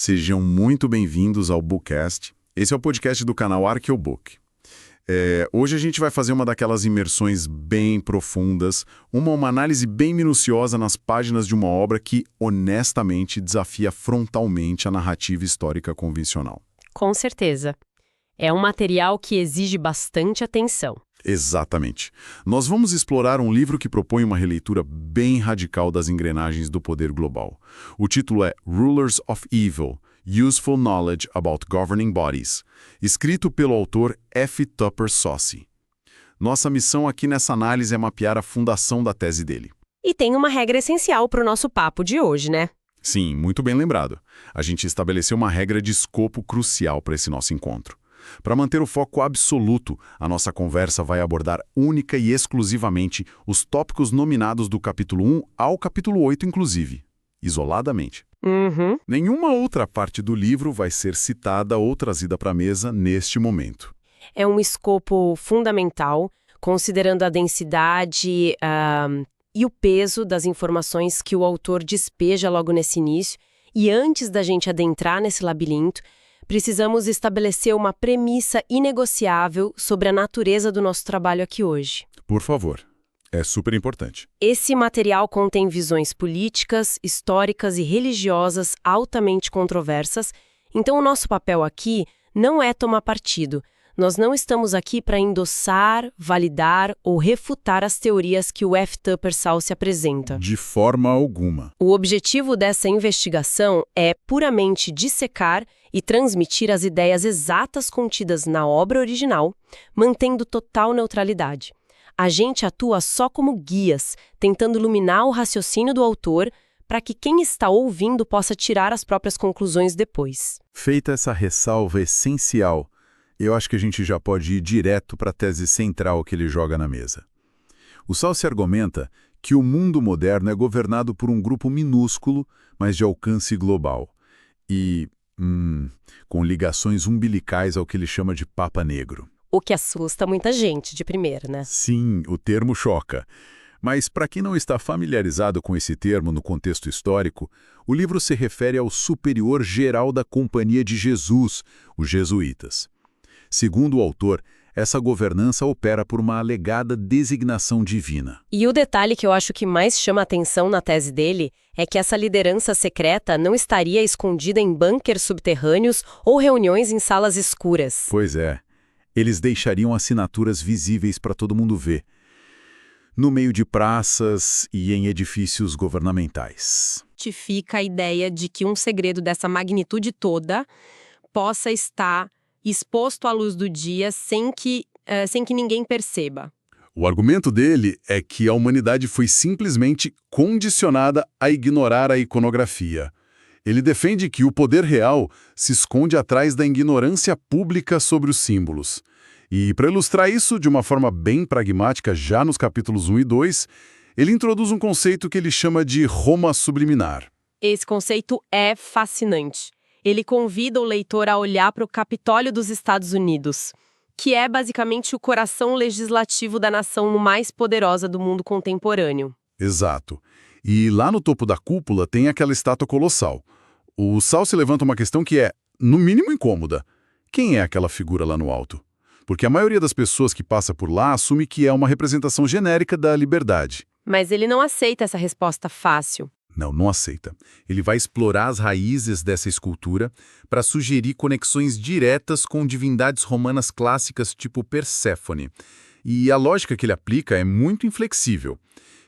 Sejam muito bem-vindos ao Bookcast. Esse é o podcast do canal Arqueobook. Hoje a gente vai fazer uma daquelas imersões bem profundas, uma análise bem minuciosa nas páginas de uma obra que, honestamente, desafia frontalmente a narrativa histórica convencional. Com certeza. É um material que exige bastante atenção. Exatamente. Nós vamos explorar um livro que propõe uma releitura bem radical das engrenagens do poder global. O título é Rulers of Evil, Useful Knowledge About Governing Bodies, escrito pelo autor F. Tupper Saussy. Nossa missão aqui nessa análise é mapear a fundação da tese dele. E tem uma regra essencial para o nosso papo de hoje, né? Sim, muito bem lembrado. A gente estabeleceu uma regra de escopo crucial para esse nosso encontro. Para manter o foco absoluto, a nossa conversa vai abordar única e exclusivamente os tópicos nominados do capítulo 1 ao capítulo 8, inclusive, isoladamente. Nenhuma outra parte do livro vai ser citada ou trazida para a mesa neste momento. É um escopo fundamental, considerando a densidade e o peso das informações que o autor despeja logo nesse início. E antes da gente adentrar nesse labirinto, precisamos estabelecer uma premissa inegociável sobre a natureza do nosso trabalho aqui hoje. Por favor, é super importante. Esse material contém visões políticas, históricas e religiosas altamente controversas, então o nosso papel aqui não é tomar partido. Nós não estamos aqui para endossar, validar ou refutar as teorias que o F. Tupper Saussy apresenta. De forma alguma. O objetivo dessa investigação é puramente dissecar e transmitir as ideias exatas contidas na obra original, mantendo total neutralidade. A gente atua só como guias, tentando iluminar o raciocínio do autor para que quem está ouvindo possa tirar as próprias conclusões depois. Feita essa ressalva essencial, eu acho que a gente já pode ir direto para a tese central que ele joga na mesa. O Saussy argumenta que o mundo moderno é governado por um grupo minúsculo, mas de alcance global. E, com ligações umbilicais ao que ele chama de Papa Negro. O que assusta muita gente de primeira, né? Sim, o termo choca. Mas, para quem não está familiarizado com esse termo no contexto histórico, o livro se refere ao superior geral da Companhia de Jesus, os jesuítas. Segundo o autor, essa governança opera por uma alegada designação divina. E o detalhe que eu acho que mais chama a atenção na tese dele é que essa liderança secreta não estaria escondida em bunkers subterrâneos ou reuniões em salas escuras. Pois é. Eles deixariam assinaturas visíveis para todo mundo ver, no meio de praças e em edifícios governamentais. Justifica a ideia de que um segredo dessa magnitude toda possa estar exposto à luz do dia sem que ninguém perceba. O argumento dele é que a humanidade foi simplesmente condicionada a ignorar a iconografia. Ele defende que o poder real se esconde atrás da ignorância pública sobre os símbolos. E, para ilustrar isso de uma forma bem pragmática, já nos capítulos 1 e 2, ele introduz um conceito que ele chama de Roma subliminar. Esse conceito é fascinante. Ele convida o leitor a olhar para o Capitólio dos Estados Unidos, que é basicamente o coração legislativo da nação mais poderosa do mundo contemporâneo. Exato. E lá no topo da cúpula tem aquela estátua colossal. O Saussy levanta uma questão que é, no mínimo, incômoda. Quem é aquela figura lá no alto? Porque a maioria das pessoas que passa por lá assume que é uma representação genérica da liberdade. Mas ele não aceita essa resposta fácil. Não aceita. Ele vai explorar as raízes dessa escultura para sugerir conexões diretas com divindades romanas clássicas tipo Perséfone. E a lógica que ele aplica é muito inflexível.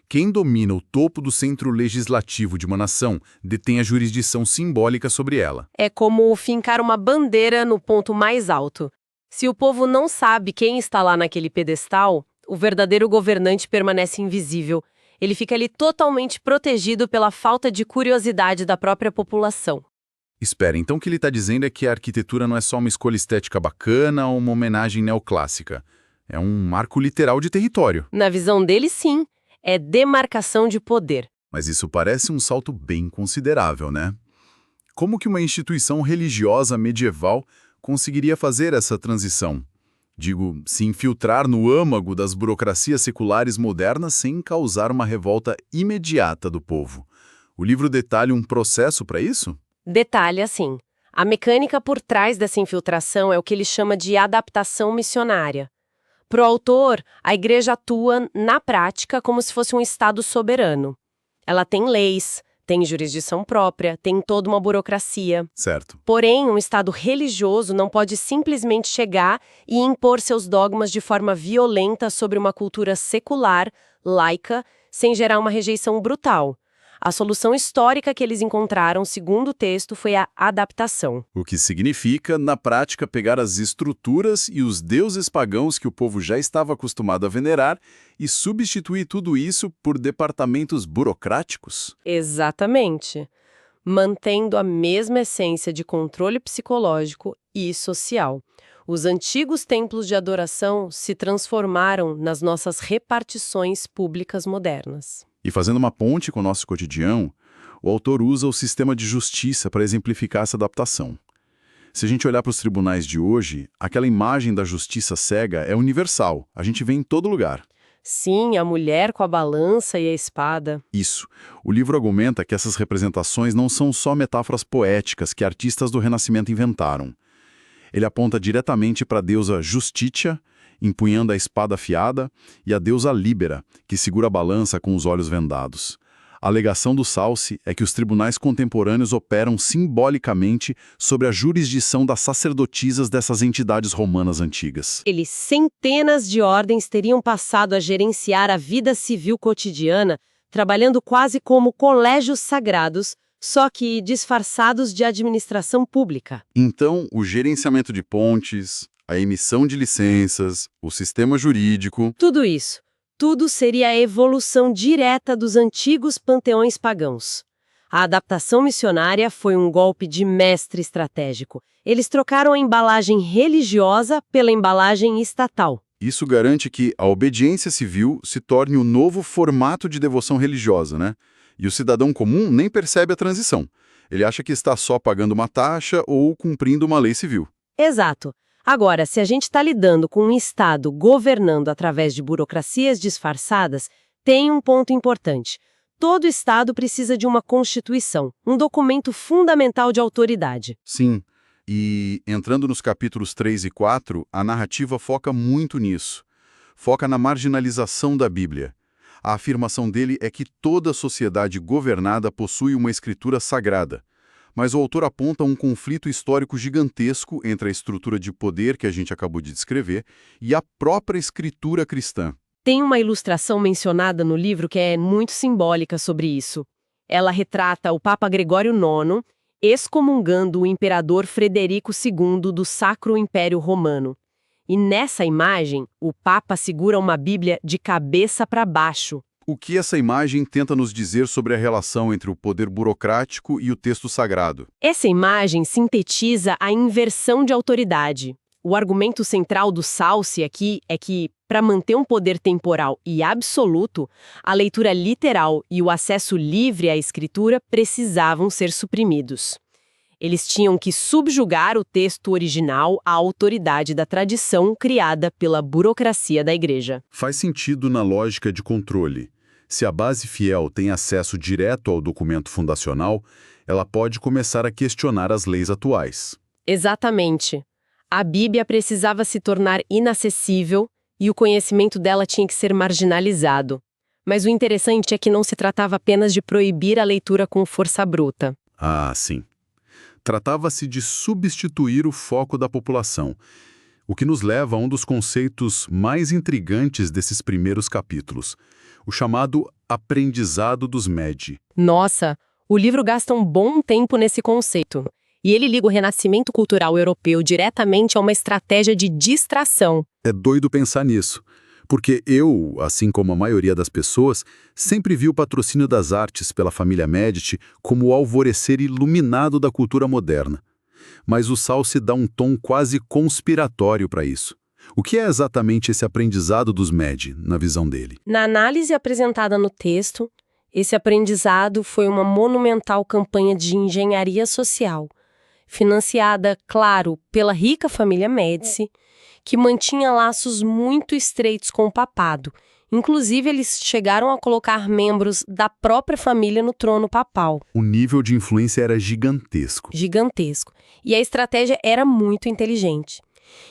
Quem domina o topo do centro legislativo de uma nação detém a jurisdição simbólica sobre ela. É como fincar uma bandeira no ponto mais alto. Se o povo não sabe quem está lá naquele pedestal, o verdadeiro governante permanece invisível. Ele fica ali totalmente protegido pela falta de curiosidade da própria população. Espera, então o que ele está dizendo é que a arquitetura não é só uma escolha estética bacana ou uma homenagem neoclássica. É um marco literal de território. Na visão dele, sim. É demarcação de poder. Mas isso parece um salto bem considerável, né? Como que uma instituição religiosa medieval conseguiria fazer essa transição? Digo, se infiltrar no âmago das burocracias seculares modernas sem causar uma revolta imediata do povo. O livro detalha um processo para isso? Detalhe assim, a mecânica por trás dessa infiltração é o que ele chama de adaptação missionária. Para o autor, a igreja atua, na prática, como se fosse um Estado soberano. Ela tem leis, tem jurisdição própria, tem toda uma burocracia. Certo. Porém, um Estado religioso não pode simplesmente chegar e impor seus dogmas de forma violenta sobre uma cultura secular, laica, sem gerar uma rejeição brutal. A solução histórica que eles encontraram, segundo o texto, foi a adaptação. O que significa, na prática, pegar as estruturas e os deuses pagãos que o povo já estava acostumado a venerar e substituir tudo isso por departamentos burocráticos? Exatamente. Mantendo a mesma essência de controle psicológico e social. Os antigos templos de adoração se transformaram nas nossas repartições públicas modernas. E fazendo uma ponte com o nosso cotidiano, o autor usa o sistema de justiça para exemplificar essa adaptação. Se a gente olhar para os tribunais de hoje, aquela imagem da justiça cega é universal, a gente vê em todo lugar. Sim, a mulher com a balança e a espada. Isso. O livro argumenta que essas representações não são só metáforas poéticas que artistas do Renascimento inventaram. Ele aponta diretamente para a deusa Justitia, empunhando a espada afiada, e a deusa Líbera, que segura a balança com os olhos vendados. A alegação do Salce é que os tribunais contemporâneos operam simbolicamente sobre a jurisdição das sacerdotisas dessas entidades romanas antigas. Eles, centenas de ordens, teriam passado a gerenciar a vida civil cotidiana, trabalhando quase como colégios sagrados, só que disfarçados de administração pública. Então, o gerenciamento de pontes, a emissão de licenças, o sistema jurídico... Tudo seria a evolução direta dos antigos panteões pagãos. A adaptação missionária foi um golpe de mestre estratégico. Eles trocaram a embalagem religiosa pela embalagem estatal. Isso garante que a obediência civil se torne o novo formato de devoção religiosa, né? E o cidadão comum nem percebe a transição. Ele acha que está só pagando uma taxa ou cumprindo uma lei civil. Exato. Agora, se a gente está lidando com um Estado governando através de burocracias disfarçadas, tem um ponto importante. Todo Estado precisa de uma Constituição, um documento fundamental de autoridade. Sim. E, entrando nos capítulos 3 e 4, a narrativa foca muito nisso. Foca na marginalização da Bíblia. A afirmação dele é que toda sociedade governada possui uma escritura sagrada. Mas o autor aponta um conflito histórico gigantesco entre a estrutura de poder que a gente acabou de descrever e a própria escritura cristã. Tem uma ilustração mencionada no livro que é muito simbólica sobre isso. Ela retrata o Papa Gregório IX excomungando o imperador Frederico II do Sacro Império Romano. E nessa imagem, o Papa segura uma Bíblia de cabeça para baixo. O que essa imagem tenta nos dizer sobre a relação entre o poder burocrático e o texto sagrado? Essa imagem sintetiza a inversão de autoridade. O argumento central do Salce aqui é que, para manter um poder temporal e absoluto, a leitura literal e o acesso livre à escritura precisavam ser suprimidos. Eles tinham que subjugar o texto original à autoridade da tradição criada pela burocracia da igreja. Faz sentido na lógica de controle. Se a base fiel tem acesso direto ao documento fundacional, ela pode começar a questionar as leis atuais. Exatamente. A Bíblia precisava se tornar inacessível e o conhecimento dela tinha que ser marginalizado. Mas o interessante é que não se tratava apenas de proibir a leitura com força bruta. Ah, sim. Tratava-se de substituir o foco da população, o que nos leva a um dos conceitos mais intrigantes desses primeiros capítulos, o chamado aprendizado dos Mede. Nossa, o livro gasta um bom tempo nesse conceito. E ele liga o renascimento cultural europeu diretamente a uma estratégia de distração. É doido pensar nisso, porque eu, assim como a maioria das pessoas, sempre vi o patrocínio das artes pela família Medici como o alvorecer iluminado da cultura moderna. Mas o Salce dá um tom quase conspiratório para isso. O que é exatamente esse aprendizado dos Mede, na visão dele? Na análise apresentada no texto, esse aprendizado foi uma monumental campanha de engenharia social, financiada, claro, pela rica família Médici, que mantinha laços muito estreitos com o papado, Inclusive, eles chegaram a colocar membros da própria família no trono papal. O nível de influência era gigantesco. Gigantesco. E a estratégia era muito inteligente.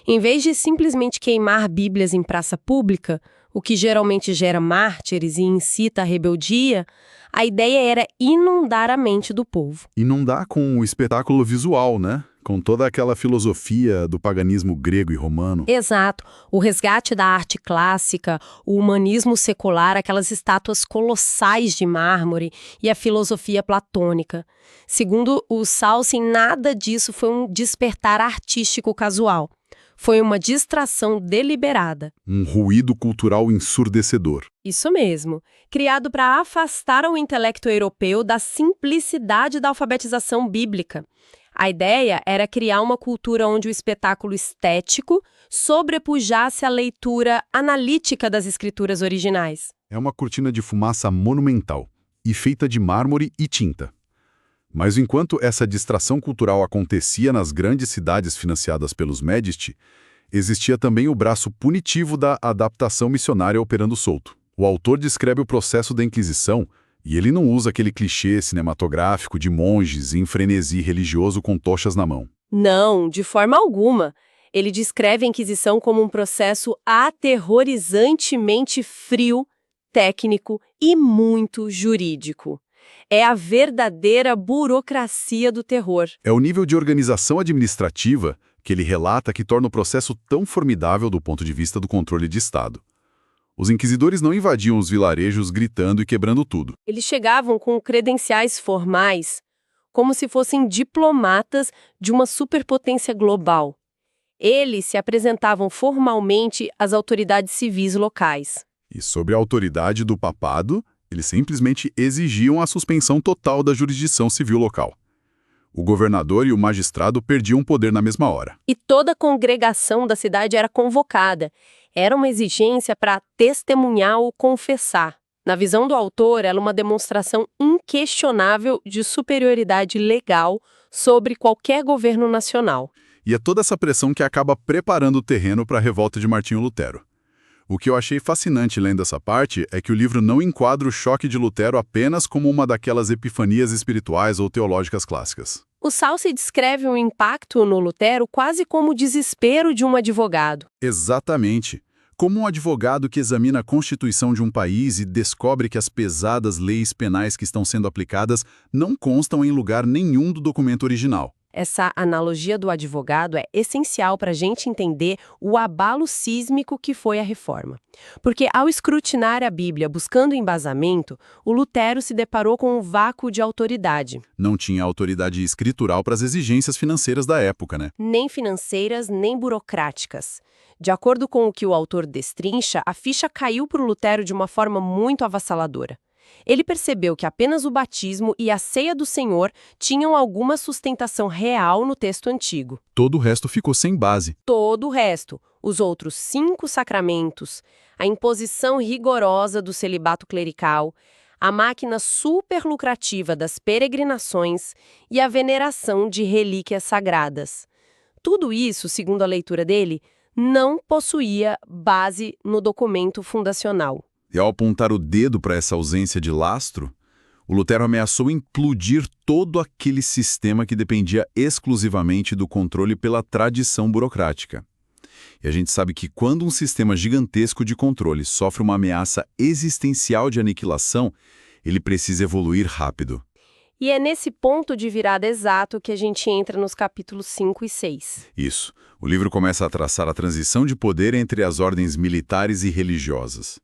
Em vez de simplesmente queimar bíblias em praça pública, o que geralmente gera mártires e incita a rebeldia, a ideia era inundar a mente do povo. Inundar com o espetáculo visual, né? Com toda aquela filosofia do paganismo grego e romano. Exato. O resgate da arte clássica, o humanismo secular, aquelas estátuas colossais de mármore e a filosofia platônica. Segundo o Salsi, nada disso foi um despertar artístico casual. Foi uma distração deliberada. Um ruído cultural ensurdecedor. Isso mesmo. Criado para afastar o intelecto europeu da simplicidade da alfabetização bíblica. A ideia era criar uma cultura onde o espetáculo estético sobrepujasse a leitura analítica das escrituras originais. É uma cortina de fumaça monumental e feita de mármore e tinta. Mas enquanto essa distração cultural acontecia nas grandes cidades financiadas pelos Médici, existia também o braço punitivo da adaptação missionária operando solto. O autor descreve o processo da Inquisição e ele não usa aquele clichê cinematográfico de monges em frenesi religioso com tochas na mão. Não, de forma alguma. Ele descreve a Inquisição como um processo aterrorizantemente frio, técnico e muito jurídico. É a verdadeira burocracia do terror. É o nível de organização administrativa que ele relata que torna o processo tão formidável do ponto de vista do controle de Estado. Os inquisidores não invadiam os vilarejos gritando e quebrando tudo. Eles chegavam com credenciais formais, como se fossem diplomatas de uma superpotência global. Eles se apresentavam formalmente às autoridades civis locais. E sob a autoridade do papado, eles simplesmente exigiam a suspensão total da jurisdição civil local. O governador e o magistrado perdiam poder na mesma hora. E toda a congregação da cidade era convocada. Era uma exigência para testemunhar ou confessar. Na visão do autor, era uma demonstração inquestionável de superioridade legal sobre qualquer governo nacional. E é toda essa pressão que acaba preparando o terreno para a revolta de Martinho Lutero. O que eu achei fascinante lendo essa parte é que o livro não enquadra o choque de Lutero apenas como uma daquelas epifanias espirituais ou teológicas clássicas. O Salsi descreve o impacto no Lutero quase como o desespero de um advogado. Exatamente. Como um advogado que examina a constituição de um país e descobre que as pesadas leis penais que estão sendo aplicadas não constam em lugar nenhum do documento original. Essa analogia do advogado é essencial para a gente entender o abalo sísmico que foi a reforma. Porque ao escrutinar a Bíblia buscando embasamento, o Lutero se deparou com um vácuo de autoridade. Não tinha autoridade escritural para as exigências financeiras da época, né? Nem financeiras, nem burocráticas. De acordo com o que o autor destrincha, a ficha caiu para o Lutero de uma forma muito avassaladora. Ele percebeu que apenas o batismo e a ceia do Senhor tinham alguma sustentação real no texto antigo. Todo o resto ficou sem base. Todo o resto, os outros 5 sacramentos, a imposição rigorosa do celibato clerical, a máquina superlucrativa das peregrinações e a veneração de relíquias sagradas. Tudo isso, segundo a leitura dele, não possuía base no documento fundacional. E ao apontar o dedo para essa ausência de lastro, o Lutero ameaçou implodir todo aquele sistema que dependia exclusivamente do controle pela tradição burocrática. E a gente sabe que quando um sistema gigantesco de controle sofre uma ameaça existencial de aniquilação, ele precisa evoluir rápido. E é nesse ponto de virada exato que a gente entra nos capítulos 5 e 6. Isso. O livro começa a traçar a transição de poder entre as ordens militares e religiosas.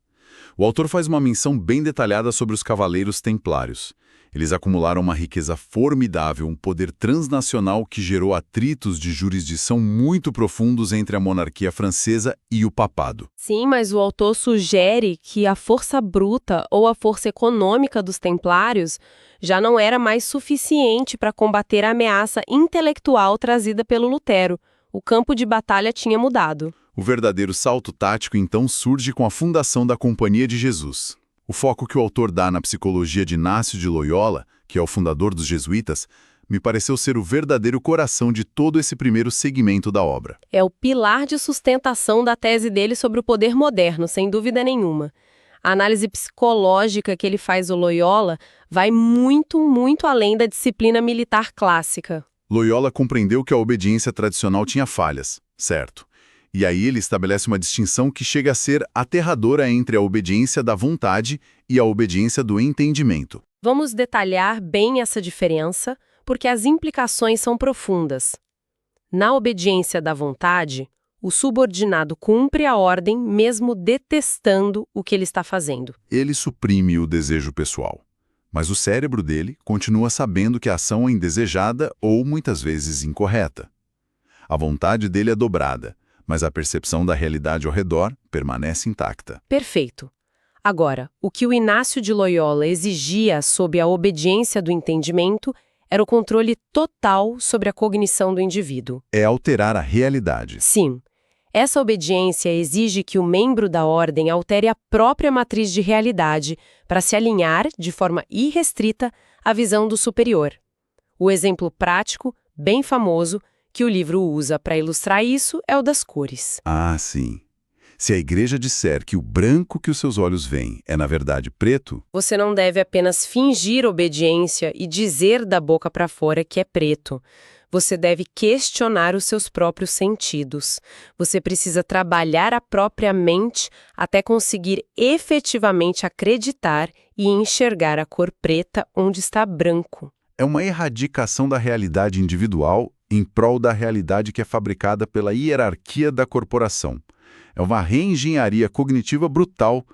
O autor faz uma menção bem detalhada sobre os cavaleiros templários. Eles acumularam uma riqueza formidável, um poder transnacional que gerou atritos de jurisdição muito profundos entre a monarquia francesa e o papado. Sim, mas o autor sugere que a força bruta ou a força econômica dos templários já não era mais suficiente para combater a ameaça intelectual trazida pelo Lutero. O campo de batalha tinha mudado. O verdadeiro salto tático então surge com a fundação da Companhia de Jesus. O foco que o autor dá na psicologia de Inácio de Loyola, que é o fundador dos jesuítas, me pareceu ser o verdadeiro coração de todo esse primeiro segmento da obra. É o pilar de sustentação da tese dele sobre o poder moderno, sem dúvida nenhuma. A análise psicológica que ele faz, o Loyola, vai muito, muito além da disciplina militar clássica. Loyola compreendeu que a obediência tradicional tinha falhas, certo? E aí ele estabelece uma distinção que chega a ser aterradora entre a obediência da vontade e a obediência do entendimento. Vamos detalhar bem essa diferença, porque as implicações são profundas. Na obediência da vontade, o subordinado cumpre a ordem mesmo detestando o que ele está fazendo. Ele suprime o desejo pessoal, mas o cérebro dele continua sabendo que a ação é indesejada ou muitas vezes incorreta. A vontade dele é dobrada, mas a percepção da realidade ao redor permanece intacta. Perfeito. Agora, o que o Inácio de Loyola exigia sob a obediência do entendimento era o controle total sobre a cognição do indivíduo. É alterar a realidade. Sim. Essa obediência exige que o membro da ordem altere a própria matriz de realidade para se alinhar, de forma irrestrita, à visão do superior. O exemplo prático, bem famoso, que o livro usa para ilustrar isso é o das cores. Ah, sim. Se a igreja disser que o branco que os seus olhos veem é, na verdade, preto... Você não deve apenas fingir obediência e dizer da boca para fora que é preto. Você deve questionar os seus próprios sentidos. Você precisa trabalhar a própria mente até conseguir efetivamente acreditar e enxergar a cor preta onde está branco. É uma erradicação da realidade individual em prol da realidade que é fabricada pela hierarquia da corporação. É uma reengenharia cognitiva brutal,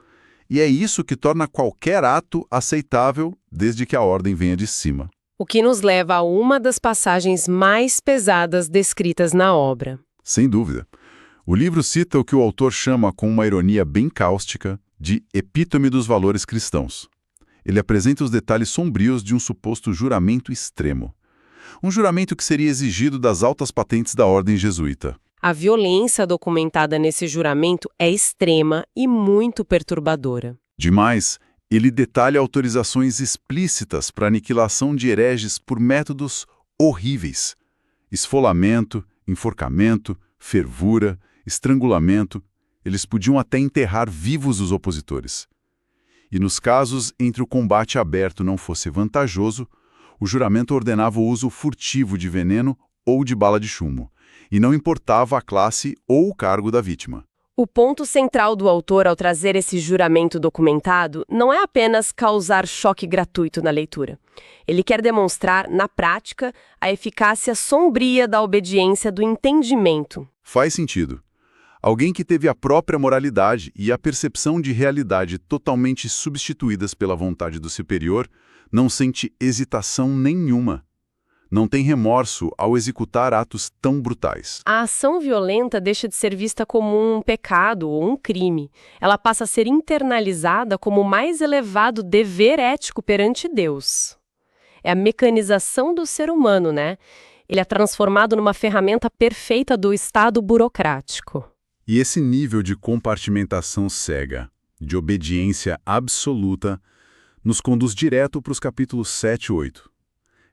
e é isso que torna qualquer ato aceitável desde que a ordem venha de cima. O que nos leva a uma das passagens mais pesadas descritas na obra. Sem dúvida. O livro cita o que o autor chama, com uma ironia bem cáustica, de epítome dos valores cristãos. Ele apresenta os detalhes sombrios de um suposto juramento extremo. Um juramento que seria exigido das altas patentes da ordem jesuíta. A violência documentada nesse juramento é extrema e muito perturbadora. Demais, ele detalha autorizações explícitas para aniquilação de hereges por métodos horríveis. Esfolamento, enforcamento, fervura, estrangulamento. Eles podiam até enterrar vivos os opositores. E nos casos em que o combate aberto não fosse vantajoso, o juramento ordenava o uso furtivo de veneno ou de bala de chumbo, e não importava a classe ou o cargo da vítima. O ponto central do autor ao trazer esse juramento documentado não é apenas causar choque gratuito na leitura. Ele quer demonstrar, na prática, a eficácia sombria da obediência do entendimento. Faz sentido. Alguém que teve a própria moralidade e a percepção de realidade totalmente substituídas pela vontade do superior não sente hesitação nenhuma. Não tem remorso ao executar atos tão brutais. A ação violenta deixa de ser vista como um pecado ou um crime. Ela passa a ser internalizada como o mais elevado dever ético perante Deus. É a mecanização do ser humano, né? Ele é transformado numa ferramenta perfeita do Estado burocrático. E esse nível de compartimentação cega, de obediência absoluta, nos conduz direto para os capítulos 7 e 8.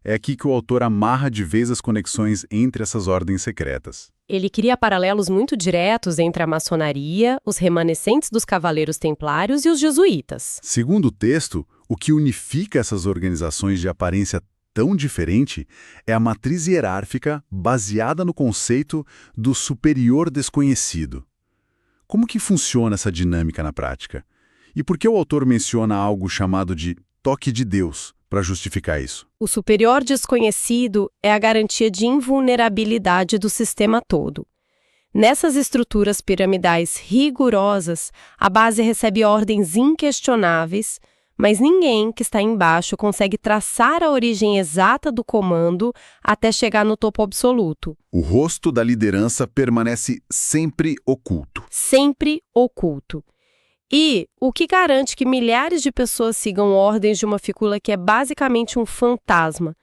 É aqui que o autor amarra de vez as conexões entre essas ordens secretas. Ele cria paralelos muito diretos entre a maçonaria, os remanescentes dos cavaleiros templários e os jesuítas. Segundo o texto, o que unifica essas organizações de aparência tão diferente é a matriz hierárquica baseada no conceito do superior desconhecido. Como que funciona essa dinâmica na prática? E por que o autor menciona algo chamado de toque de Deus para justificar isso? O superior desconhecido é a garantia de invulnerabilidade do sistema todo. Nessas estruturas piramidais rigorosas, a base recebe ordens inquestionáveis, mas ninguém que está embaixo consegue traçar a origem exata do comando até chegar no topo absoluto. O rosto da liderança permanece sempre oculto. Sempre oculto. E o que garante que milhares de pessoas sigam ordens de uma figura que é basicamente um fantasma?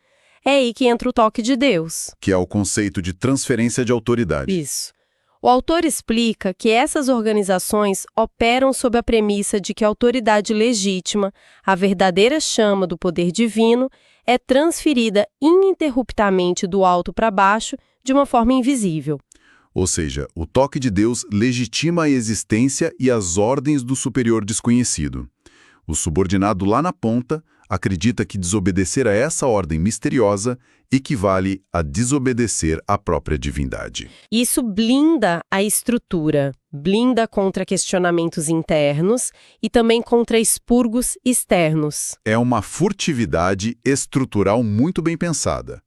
É aí que entra o toque de Deus. Que é o conceito de transferência de autoridade. Isso. O autor explica que essas organizações operam sob a premissa de que a autoridade legítima, a verdadeira chama do poder divino, é transferida ininterruptamente do alto para baixo de uma forma invisível. Ou seja, o toque de Deus legitima a existência e as ordens do superior desconhecido. O subordinado lá na ponta acredita que desobedecer a essa ordem misteriosa equivale a desobedecer à própria divindade. Isso blinda a estrutura, blinda contra questionamentos internos e também contra expurgos externos. É uma furtividade estrutural muito bem pensada,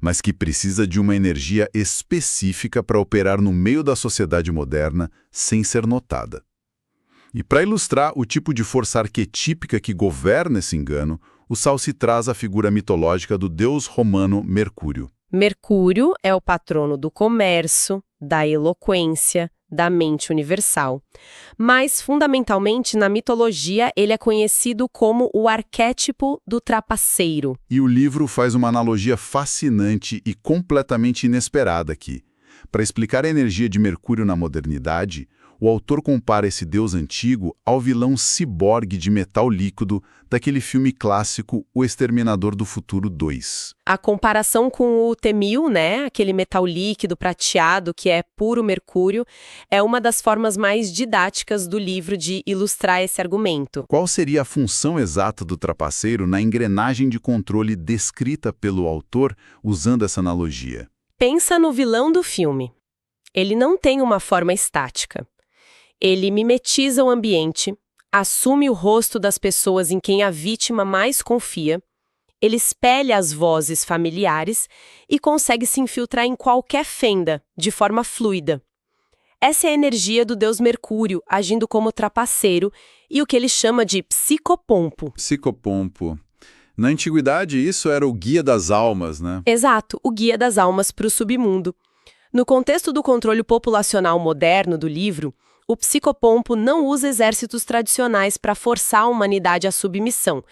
mas que precisa de uma energia específica para operar no meio da sociedade moderna sem ser notada. E para ilustrar o tipo de força arquetípica que governa esse engano, o Salsi traz a figura mitológica do deus romano Mercúrio. Mercúrio é o patrono do comércio, da eloquência, da mente universal. Mas, fundamentalmente, na mitologia, ele é conhecido como o arquétipo do trapaceiro. E o livro faz uma analogia fascinante e completamente inesperada aqui. Para explicar a energia de Mercúrio na modernidade, o autor compara esse deus antigo ao vilão ciborgue de metal líquido daquele filme clássico O Exterminador do Futuro 2. A comparação com o T-1000, né, aquele metal líquido prateado que é puro mercúrio, é uma das formas mais didáticas do livro de ilustrar esse argumento. Qual seria a função exata do trapaceiro na engrenagem de controle descrita pelo autor usando essa analogia? Pensa no vilão do filme. Ele não tem uma forma estática. Ele mimetiza o ambiente, assume o rosto das pessoas em quem a vítima mais confia, ele espelha as vozes familiares e consegue se infiltrar em qualquer fenda, de forma fluida. Essa é a energia do deus Mercúrio, agindo como trapaceiro e o que ele chama de psicopompo. Psicopompo. Na antiguidade, isso era o guia das almas, né? Exato, o guia das almas para o submundo. No contexto do controle populacional moderno do livro, o psicopompo não usa exércitos tradicionais para forçar a humanidade à submissão.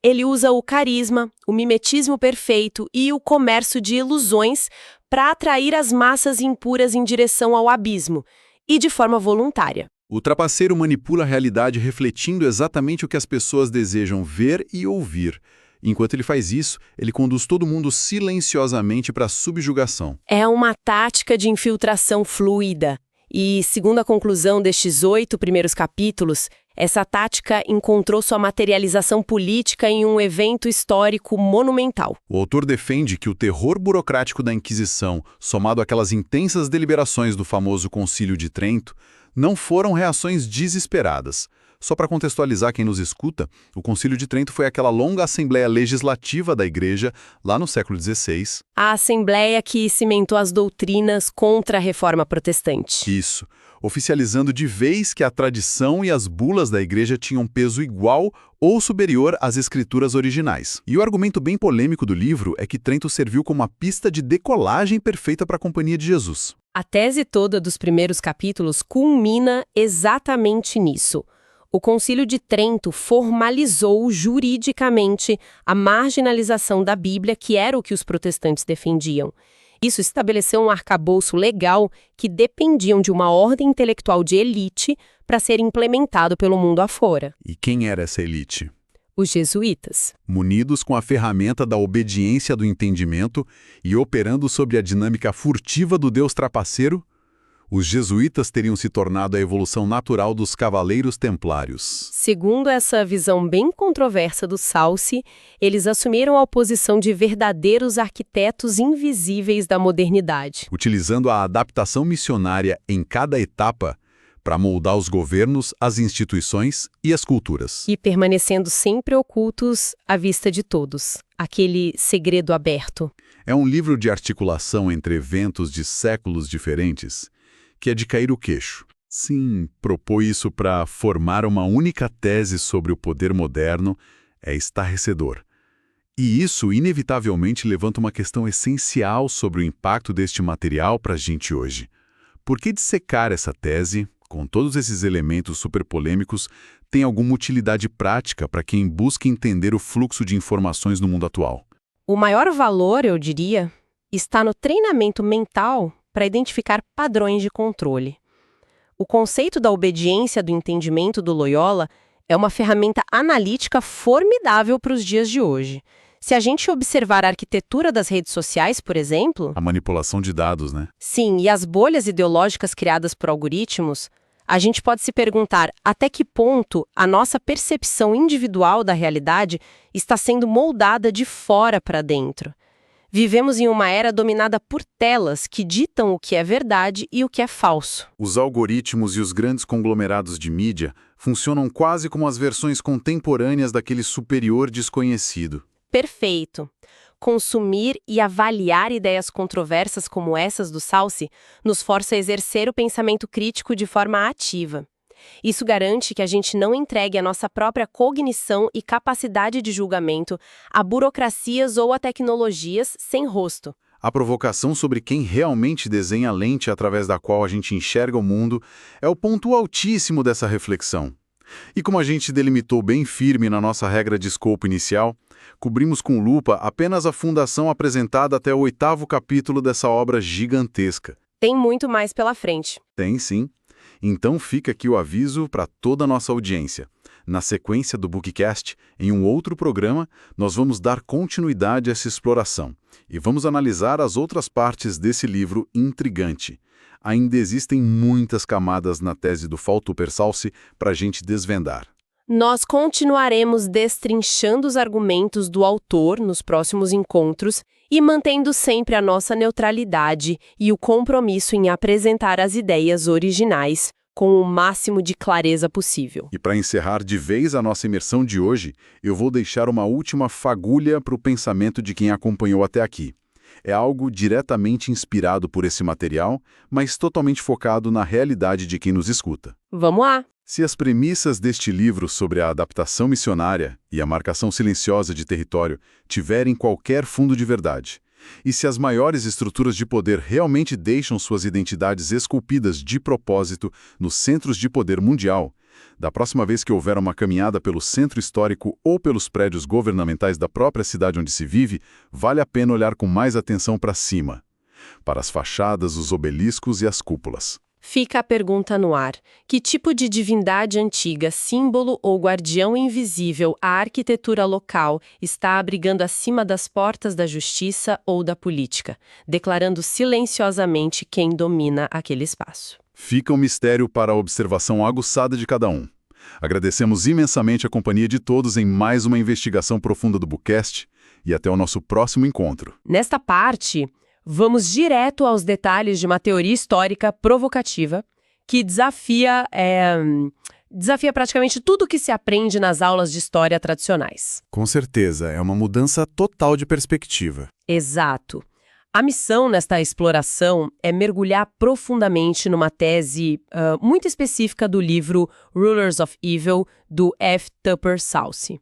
Ele usa o carisma, o mimetismo perfeito e o comércio de ilusões para atrair as massas impuras em direção ao abismo, e de forma voluntária. O trapaceiro manipula a realidade refletindo exatamente o que as pessoas desejam ver e ouvir. Enquanto ele faz isso, ele conduz todo mundo silenciosamente para a subjugação. É uma tática de infiltração fluida. E, segundo a conclusão destes 8 primeiros capítulos, essa tática encontrou sua materialização política em um evento histórico monumental. O autor defende que o terror burocrático da Inquisição, somado àquelas intensas deliberações do famoso Concílio de Trento, não foram reações desesperadas. Só para contextualizar quem nos escuta, o Concílio de Trento foi aquela longa assembleia legislativa da Igreja, lá no século XVI. A assembleia que cimentou as doutrinas contra a reforma protestante. Isso, oficializando de vez que a tradição e as bulas da Igreja tinham peso igual ou superior às escrituras originais. E o argumento bem polêmico do livro é que Trento serviu como uma pista de decolagem perfeita para a Companhia de Jesus. A tese toda dos primeiros capítulos culmina exatamente nisso. O Concílio de Trento formalizou juridicamente a marginalização da Bíblia, que era o que os protestantes defendiam. Isso estabeleceu um arcabouço legal que dependiam de uma ordem intelectual de elite para ser implementado pelo mundo afora. E quem era essa elite? Os jesuítas. Munidos com a ferramenta da obediência do entendimento e operando sob a dinâmica furtiva do Deus trapaceiro, os jesuítas teriam se tornado a evolução natural dos cavaleiros templários. Segundo essa visão bem controversa do Salsi, eles assumiram a posição de verdadeiros arquitetos invisíveis da modernidade. Utilizando a adaptação missionária em cada etapa para moldar os governos, as instituições e as culturas. E permanecendo sempre ocultos à vista de todos. Aquele segredo aberto. É um livro de articulação entre eventos de séculos diferentes, que é de cair o queixo. Sim, propor isso para formar uma única tese sobre o poder moderno é estarrecedor. E isso, inevitavelmente, levanta uma questão essencial sobre o impacto deste material para a gente hoje. Por que dissecar essa tese, com todos esses elementos superpolêmicos, tem alguma utilidade prática para quem busca entender o fluxo de informações no mundo atual? O maior valor, eu diria, está no treinamento mental para identificar padrões de controle. O conceito da obediência do entendimento do Loyola é uma ferramenta analítica formidável para os dias de hoje. Se a gente observar a arquitetura das redes sociais, por exemplo, A manipulação de dados, né? sim, e as bolhas ideológicas criadas por algoritmos, a gente pode se perguntar até que ponto a nossa percepção individual da realidade está sendo moldada de fora para dentro. Vivemos em uma era dominada por telas que ditam o que é verdade e o que é falso. Os algoritmos e os grandes conglomerados de mídia funcionam quase como as versões contemporâneas daquele superior desconhecido. Perfeito. Consumir e avaliar ideias controversas como essas do Salsi nos força a exercer o pensamento crítico de forma ativa. Isso garante que a gente não entregue a nossa própria cognição e capacidade de julgamento a burocracias ou a tecnologias sem rosto. A provocação sobre quem realmente desenha a lente através da qual a gente enxerga o mundo é o ponto altíssimo dessa reflexão. E como a gente delimitou bem firme na nossa regra de escopo inicial, cobrimos com lupa apenas a fundação apresentada até o 8º capítulo dessa obra gigantesca. Tem muito mais pela frente. Tem sim. Então fica aqui o aviso para toda a nossa audiência. Na sequência do Bookcast, em um outro programa, nós vamos dar continuidade a essa exploração e vamos analisar as outras partes desse livro intrigante. Ainda existem muitas camadas na tese do Falthuper-Salsi para a gente desvendar. Nós continuaremos destrinchando os argumentos do autor nos próximos encontros e mantendo sempre a nossa neutralidade e o compromisso em apresentar as ideias originais com o máximo de clareza possível. E para encerrar de vez a nossa imersão de hoje, eu vou deixar uma última fagulha para o pensamento de quem acompanhou até aqui. É algo diretamente inspirado por esse material, mas totalmente focado na realidade de quem nos escuta. Vamos lá! Se as premissas deste livro sobre a adaptação missionária e a marcação silenciosa de território tiverem qualquer fundo de verdade, e se as maiores estruturas de poder realmente deixam suas identidades esculpidas de propósito nos centros de poder mundial, da próxima vez que houver uma caminhada pelo centro histórico ou pelos prédios governamentais da própria cidade onde se vive, vale a pena olhar com mais atenção para cima, para as fachadas, os obeliscos e as cúpulas. Fica a pergunta no ar. Que tipo de divindade antiga, símbolo ou guardião invisível a arquitetura local está abrigando acima das portas da justiça ou da política, declarando silenciosamente quem domina aquele espaço? Fica um mistério para a observação aguçada de cada um. Agradecemos imensamente a companhia de todos em mais uma investigação profunda do Bookcast e até o nosso próximo encontro. Nesta parte, vamos direto aos detalhes de uma teoria histórica provocativa que desafia praticamente tudo que se aprende nas aulas de história tradicionais. Com certeza, é uma mudança total de perspectiva. Exato. A missão nesta exploração é mergulhar profundamente numa tese muito específica do livro Rulers of Evil, do F. Tupper Salsi.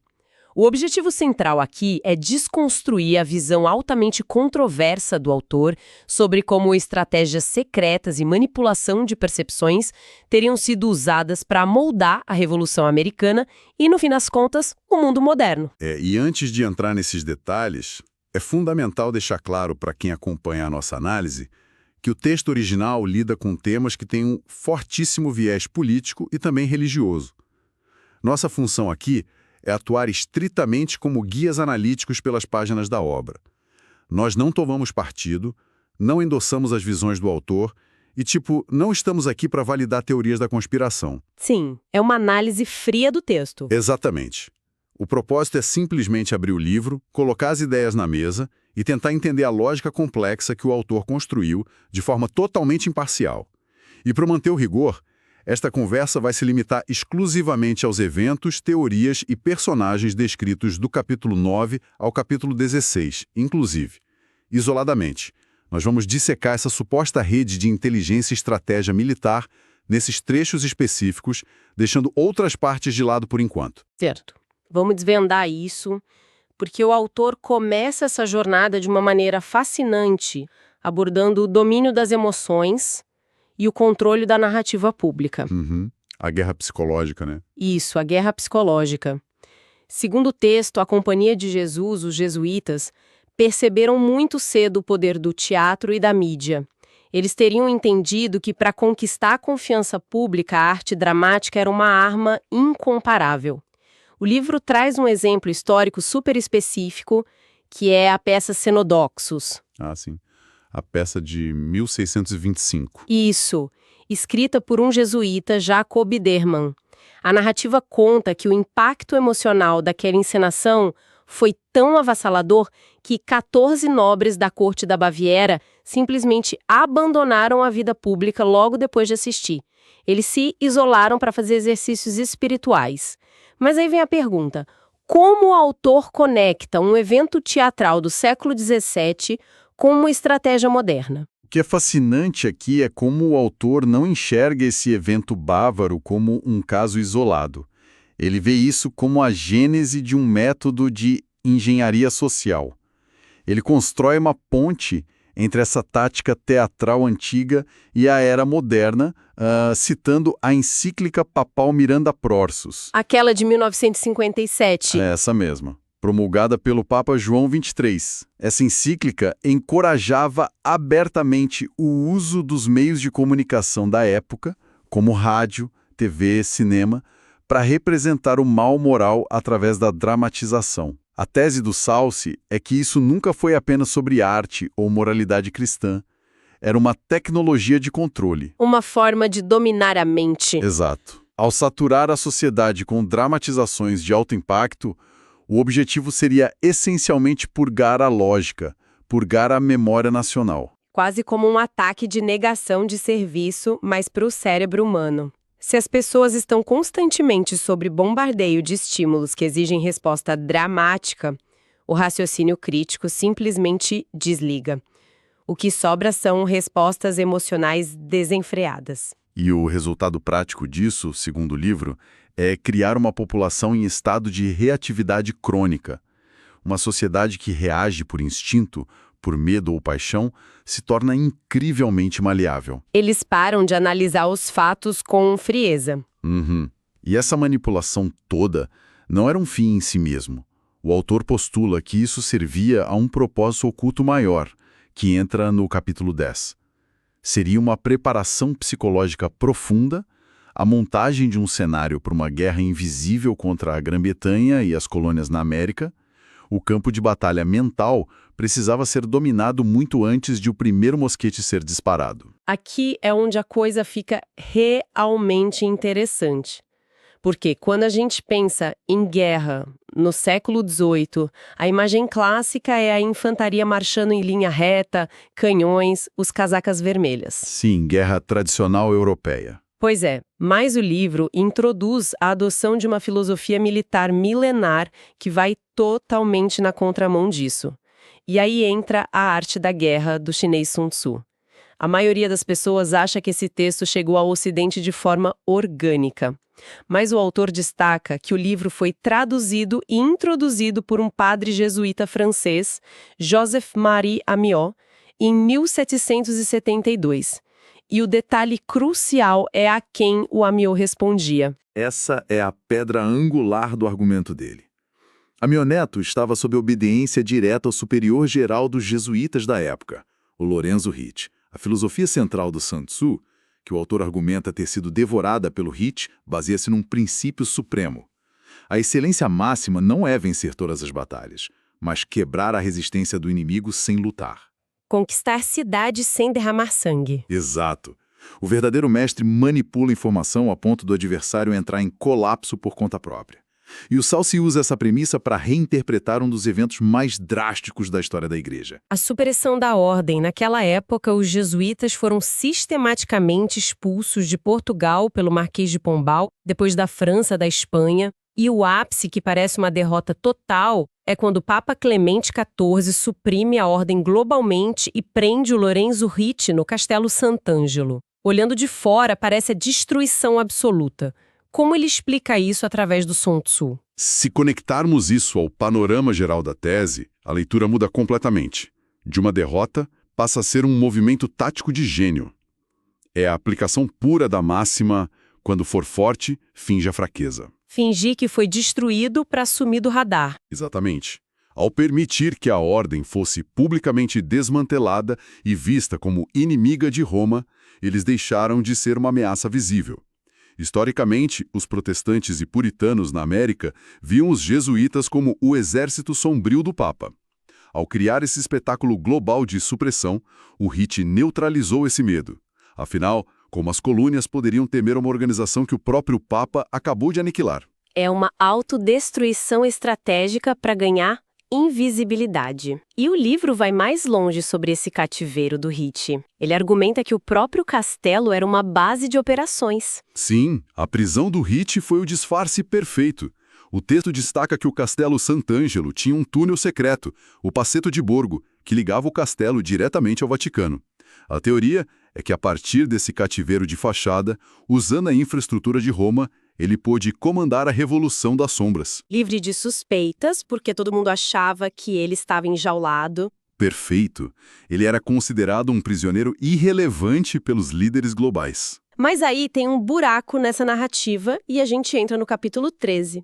O objetivo central aqui é desconstruir a visão altamente controversa do autor sobre como estratégias secretas e manipulação de percepções teriam sido usadas para moldar a Revolução Americana e, no fim das contas, o mundo moderno. E antes de entrar nesses detalhes, é fundamental deixar claro para quem acompanha a nossa análise que o texto original lida com temas que têm um fortíssimo viés político e também religioso. Nossa função aqui é atuar estritamente como guias analíticos pelas páginas da obra. Nós não tomamos partido, não endossamos as visões do autor e, não estamos aqui para validar teorias da conspiração. Sim, é uma análise fria do texto. Exatamente. O propósito é simplesmente abrir o livro, colocar as ideias na mesa e tentar entender a lógica complexa que o autor construiu de forma totalmente imparcial. E para manter o rigor, esta conversa vai se limitar exclusivamente aos eventos, teorias e personagens descritos do capítulo 9 ao capítulo 16, inclusive. Isoladamente, nós vamos dissecar essa suposta rede de inteligência e estratégia militar nesses trechos específicos, deixando outras partes de lado por enquanto. Certo. Vamos desvendar isso, porque o autor começa essa jornada de uma maneira fascinante, abordando o domínio das emoções e o controle da narrativa pública. A guerra psicológica, né? Isso, a guerra psicológica. Segundo o texto, a Companhia de Jesus, os jesuítas, perceberam muito cedo o poder do teatro e da mídia. Eles teriam entendido que para conquistar a confiança pública, a arte dramática era uma arma incomparável. O livro traz um exemplo histórico super específico que é a peça Cenodoxus. Ah, sim. A peça de 1625. Isso, escrita por um jesuíta, Jacob Dermann. A narrativa conta que o impacto emocional daquela encenação foi tão avassalador que 14 nobres da corte da Baviera simplesmente abandonaram a vida pública logo depois de assistir. Eles se isolaram para fazer exercícios espirituais. Mas aí vem a pergunta: como o autor conecta um evento teatral do século XVII com uma estratégia moderna? O que é fascinante aqui é como o autor não enxerga esse evento bávaro como um caso isolado. Ele vê isso como a gênese de um método de engenharia social. Ele constrói uma ponte entre essa tática teatral antiga e a era moderna, citando a encíclica papal Miranda Prorsus. Aquela de 1957. É essa mesma, promulgada pelo Papa João XXIII. Essa encíclica encorajava abertamente o uso dos meios de comunicação da época, como rádio, TV, cinema, para representar o mal moral através da dramatização. A tese do Salce é que isso nunca foi apenas sobre arte ou moralidade cristã. Era uma tecnologia de controle. Uma forma de dominar a mente. Exato. Ao saturar a sociedade com dramatizações de alto impacto, o objetivo seria essencialmente purgar a lógica, purgar a memória nacional. Quase como um ataque de negação de serviço, mas para o cérebro humano. Se as pessoas estão constantemente sob bombardeio de estímulos que exigem resposta dramática, o raciocínio crítico simplesmente desliga. O que sobra são respostas emocionais desenfreadas. E o resultado prático disso, segundo o livro, é criar uma população em estado de reatividade crônica. Uma sociedade que reage por instinto, por medo ou paixão, se torna incrivelmente maleável. Eles param de analisar os fatos com frieza. E essa manipulação toda não era um fim em si mesmo. O autor postula que isso servia a um propósito oculto maior, que entra no capítulo 10. Seria uma preparação psicológica profunda, a montagem de um cenário para uma guerra invisível contra a Grã-Bretanha e as colônias na América. O campo de batalha mental precisava ser dominado muito antes de o primeiro mosquete ser disparado. Aqui é onde a coisa fica realmente interessante. Porque quando a gente pensa em guerra no século XVIII, a imagem clássica é a infantaria marchando em linha reta, canhões, os casacas vermelhas. Sim, guerra tradicional europeia. Pois é, mas o livro introduz a adoção de uma filosofia militar milenar que vai totalmente na contramão disso. E aí entra a arte da guerra do chinês Sun Tzu. A maioria das pessoas acha que esse texto chegou ao Ocidente de forma orgânica. Mas o autor destaca que o livro foi traduzido e introduzido por um padre jesuíta francês, Joseph-Marie Amiot, em 1772. E o detalhe crucial é a quem o Amiot respondia. Essa é a pedra angular do argumento dele. Amiot Neto estava sob obediência direta ao superior geral dos jesuítas da época, o Lorenzo Hite. A filosofia central do Sun Tzu, que o autor argumenta ter sido devorada pelo Hite, baseia-se num princípio supremo. A excelência máxima não é vencer todas as batalhas, mas quebrar a resistência do inimigo sem lutar. Conquistar cidades sem derramar sangue. Exato. O verdadeiro mestre manipula a informação a ponto do adversário entrar em colapso por conta própria. E o Salce usa essa premissa para reinterpretar um dos eventos mais drásticos da história da Igreja. A supressão da ordem. Naquela época, os jesuítas foram sistematicamente expulsos de Portugal pelo Marquês de Pombal, depois da França, da Espanha. E o ápice, que parece uma derrota total, é quando o Papa Clemente XIV suprime a ordem globalmente e prende o Lorenzo Hite no Castelo Sant'Angelo. Olhando de fora, parece a destruição absoluta. Como ele explica isso através do Sun Tzu? Se conectarmos isso ao panorama geral da tese, a leitura muda completamente. De uma derrota, passa a ser um movimento tático de gênio. É a aplicação pura da máxima, quando for forte, finja fraqueza. Fingir que foi destruído para assumir do radar. Exatamente. Ao permitir que a ordem fosse publicamente desmantelada e vista como inimiga de Roma, eles deixaram de ser uma ameaça visível. Historicamente, os protestantes e puritanos na América viam os jesuítas como o exército sombrio do Papa. Ao criar esse espetáculo global de supressão, o Hit neutralizou esse medo. Afinal, como as colônias poderiam temer uma organização que o próprio Papa acabou de aniquilar? É uma autodestruição estratégica para ganhar invisibilidade. E o livro vai mais longe sobre esse cativeiro do Hit. Ele argumenta que o próprio castelo era uma base de operações. Sim, a prisão do Hit foi o disfarce perfeito. O texto destaca que o Castelo Sant'Angelo tinha um túnel secreto, o Passetto di Borgo, que ligava o castelo diretamente ao Vaticano. A teoria é que a partir desse cativeiro de fachada, usando a infraestrutura de Roma, ele pôde comandar a Revolução das Sombras. Livre de suspeitas, porque todo mundo achava que ele estava enjaulado. Perfeito. Ele era considerado um prisioneiro irrelevante pelos líderes globais. Mas aí tem um buraco nessa narrativa e a gente entra no capítulo 13.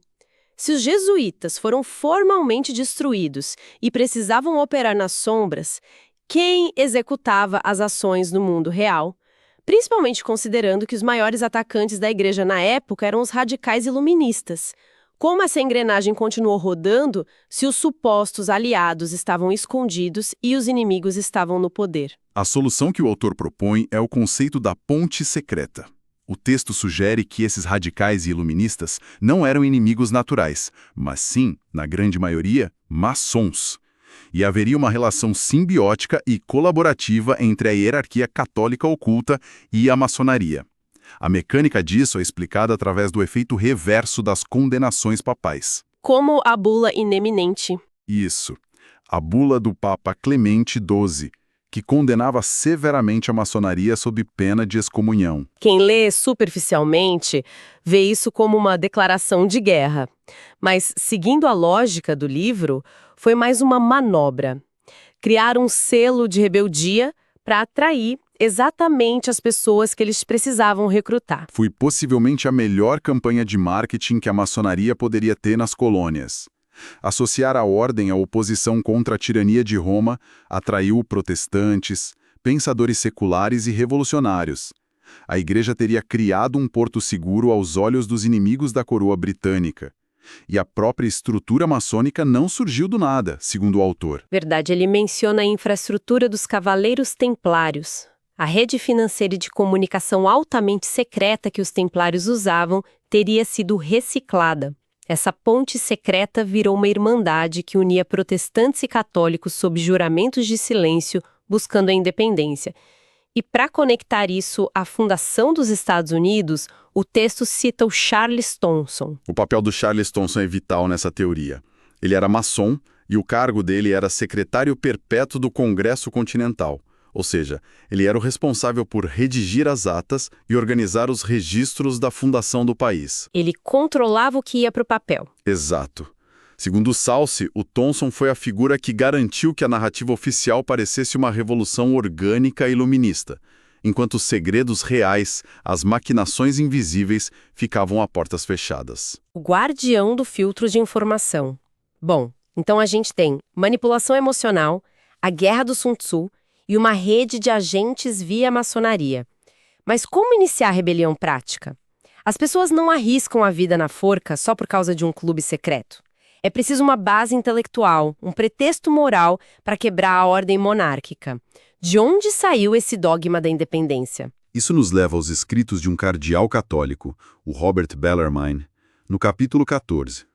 Se os jesuítas foram formalmente destruídos e precisavam operar nas sombras, quem executava as ações no mundo real? Principalmente considerando que os maiores atacantes da igreja na época eram os radicais iluministas. Como essa engrenagem continuou rodando se os supostos aliados estavam escondidos e os inimigos estavam no poder? A solução que o autor propõe é o conceito da ponte secreta. O texto sugere que esses radicais e iluministas não eram inimigos naturais, mas sim, na grande maioria, maçons. E haveria uma relação simbiótica e colaborativa entre a hierarquia católica oculta e a maçonaria. A mecânica disso é explicada através do efeito reverso das condenações papais. Como a bula ineminente. Isso. A bula do Papa Clemente XII, que condenava severamente a maçonaria sob pena de excomunhão. Quem lê superficialmente vê isso como uma declaração de guerra. Mas, seguindo a lógica do livro, foi mais uma manobra. Criar um selo de rebeldia para atrair exatamente as pessoas que eles precisavam recrutar. Foi possivelmente a melhor campanha de marketing que a maçonaria poderia ter nas colônias. Associar a ordem à oposição contra a tirania de Roma atraiu protestantes, pensadores seculares e revolucionários. A igreja teria criado um porto seguro aos olhos dos inimigos da coroa britânica. E a própria estrutura maçônica não surgiu do nada, segundo o autor. Verdade, ele menciona a infraestrutura dos Cavaleiros Templários. A rede financeira e de comunicação altamente secreta que os templários usavam teria sido reciclada. Essa ponte secreta virou uma irmandade que unia protestantes e católicos sob juramentos de silêncio, buscando a independência. E para conectar isso à fundação dos Estados Unidos, o texto cita o Charles Thomson. O papel do Charles Thomson é vital nessa teoria. Ele era maçom e o cargo dele era secretário perpétuo do Congresso Continental. Ou seja, ele era o responsável por redigir as atas e organizar os registros da fundação do país. Ele controlava o que ia para o papel. Exato. Segundo Salce, o Thomson foi a figura que garantiu que a narrativa oficial parecesse uma revolução orgânica e iluminista, enquanto os segredos reais, as maquinações invisíveis, ficavam a portas fechadas. O guardião do filtro de informação. Bom, então a gente tem manipulação emocional, a guerra do Sun Tzu, e uma rede de agentes via maçonaria. Mas como iniciar a rebelião prática? As pessoas não arriscam a vida na forca só por causa de um clube secreto. É preciso uma base intelectual, um pretexto moral para quebrar a ordem monárquica. De onde saiu esse dogma da independência? Isso nos leva aos escritos de um cardeal católico, o Robert Bellarmine, no capítulo 14.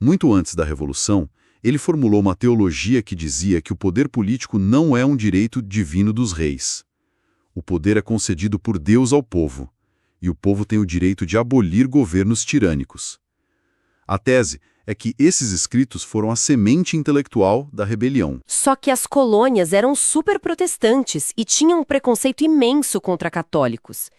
Muito antes da Revolução, ele formulou uma teologia que dizia que o poder político não é um direito divino dos reis. O poder é concedido por Deus ao povo, e o povo tem o direito de abolir governos tirânicos. A tese é que esses escritos foram a semente intelectual da rebelião. Só que as colônias eram super protestantes e tinham um preconceito imenso contra católicos.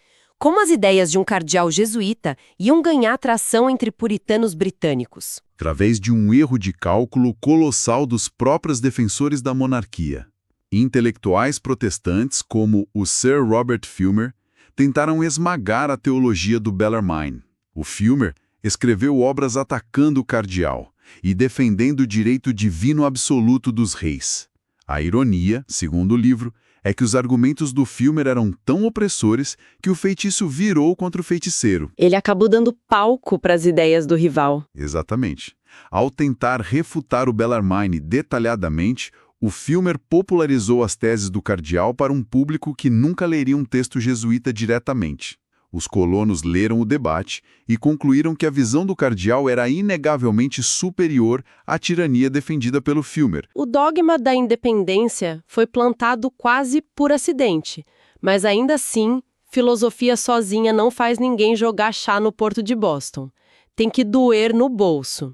Como as ideias de um cardeal jesuíta iam ganhar tração entre puritanos britânicos? Através de um erro de cálculo colossal dos próprios defensores da monarquia. Intelectuais protestantes, como o Sir Robert Filmer, tentaram esmagar a teologia do Bellarmine. O Filmer escreveu obras atacando o cardeal e defendendo o direito divino absoluto dos reis. A ironia, segundo o livro, é que os argumentos do Filmer eram tão opressores que o feitiço virou contra o feiticeiro. Ele acabou dando palco para as ideias do rival. Exatamente. Ao tentar refutar o Bellarmine detalhadamente, o Filmer popularizou as teses do cardeal para um público que nunca leria um texto jesuíta diretamente. Os colonos leram o debate e concluíram que a visão do cardeal era inegavelmente superior à tirania defendida pelo Filmer. O dogma da independência foi plantado quase por acidente, mas ainda assim, filosofia sozinha não faz ninguém jogar chá no Porto de Boston. Tem que doer no bolso.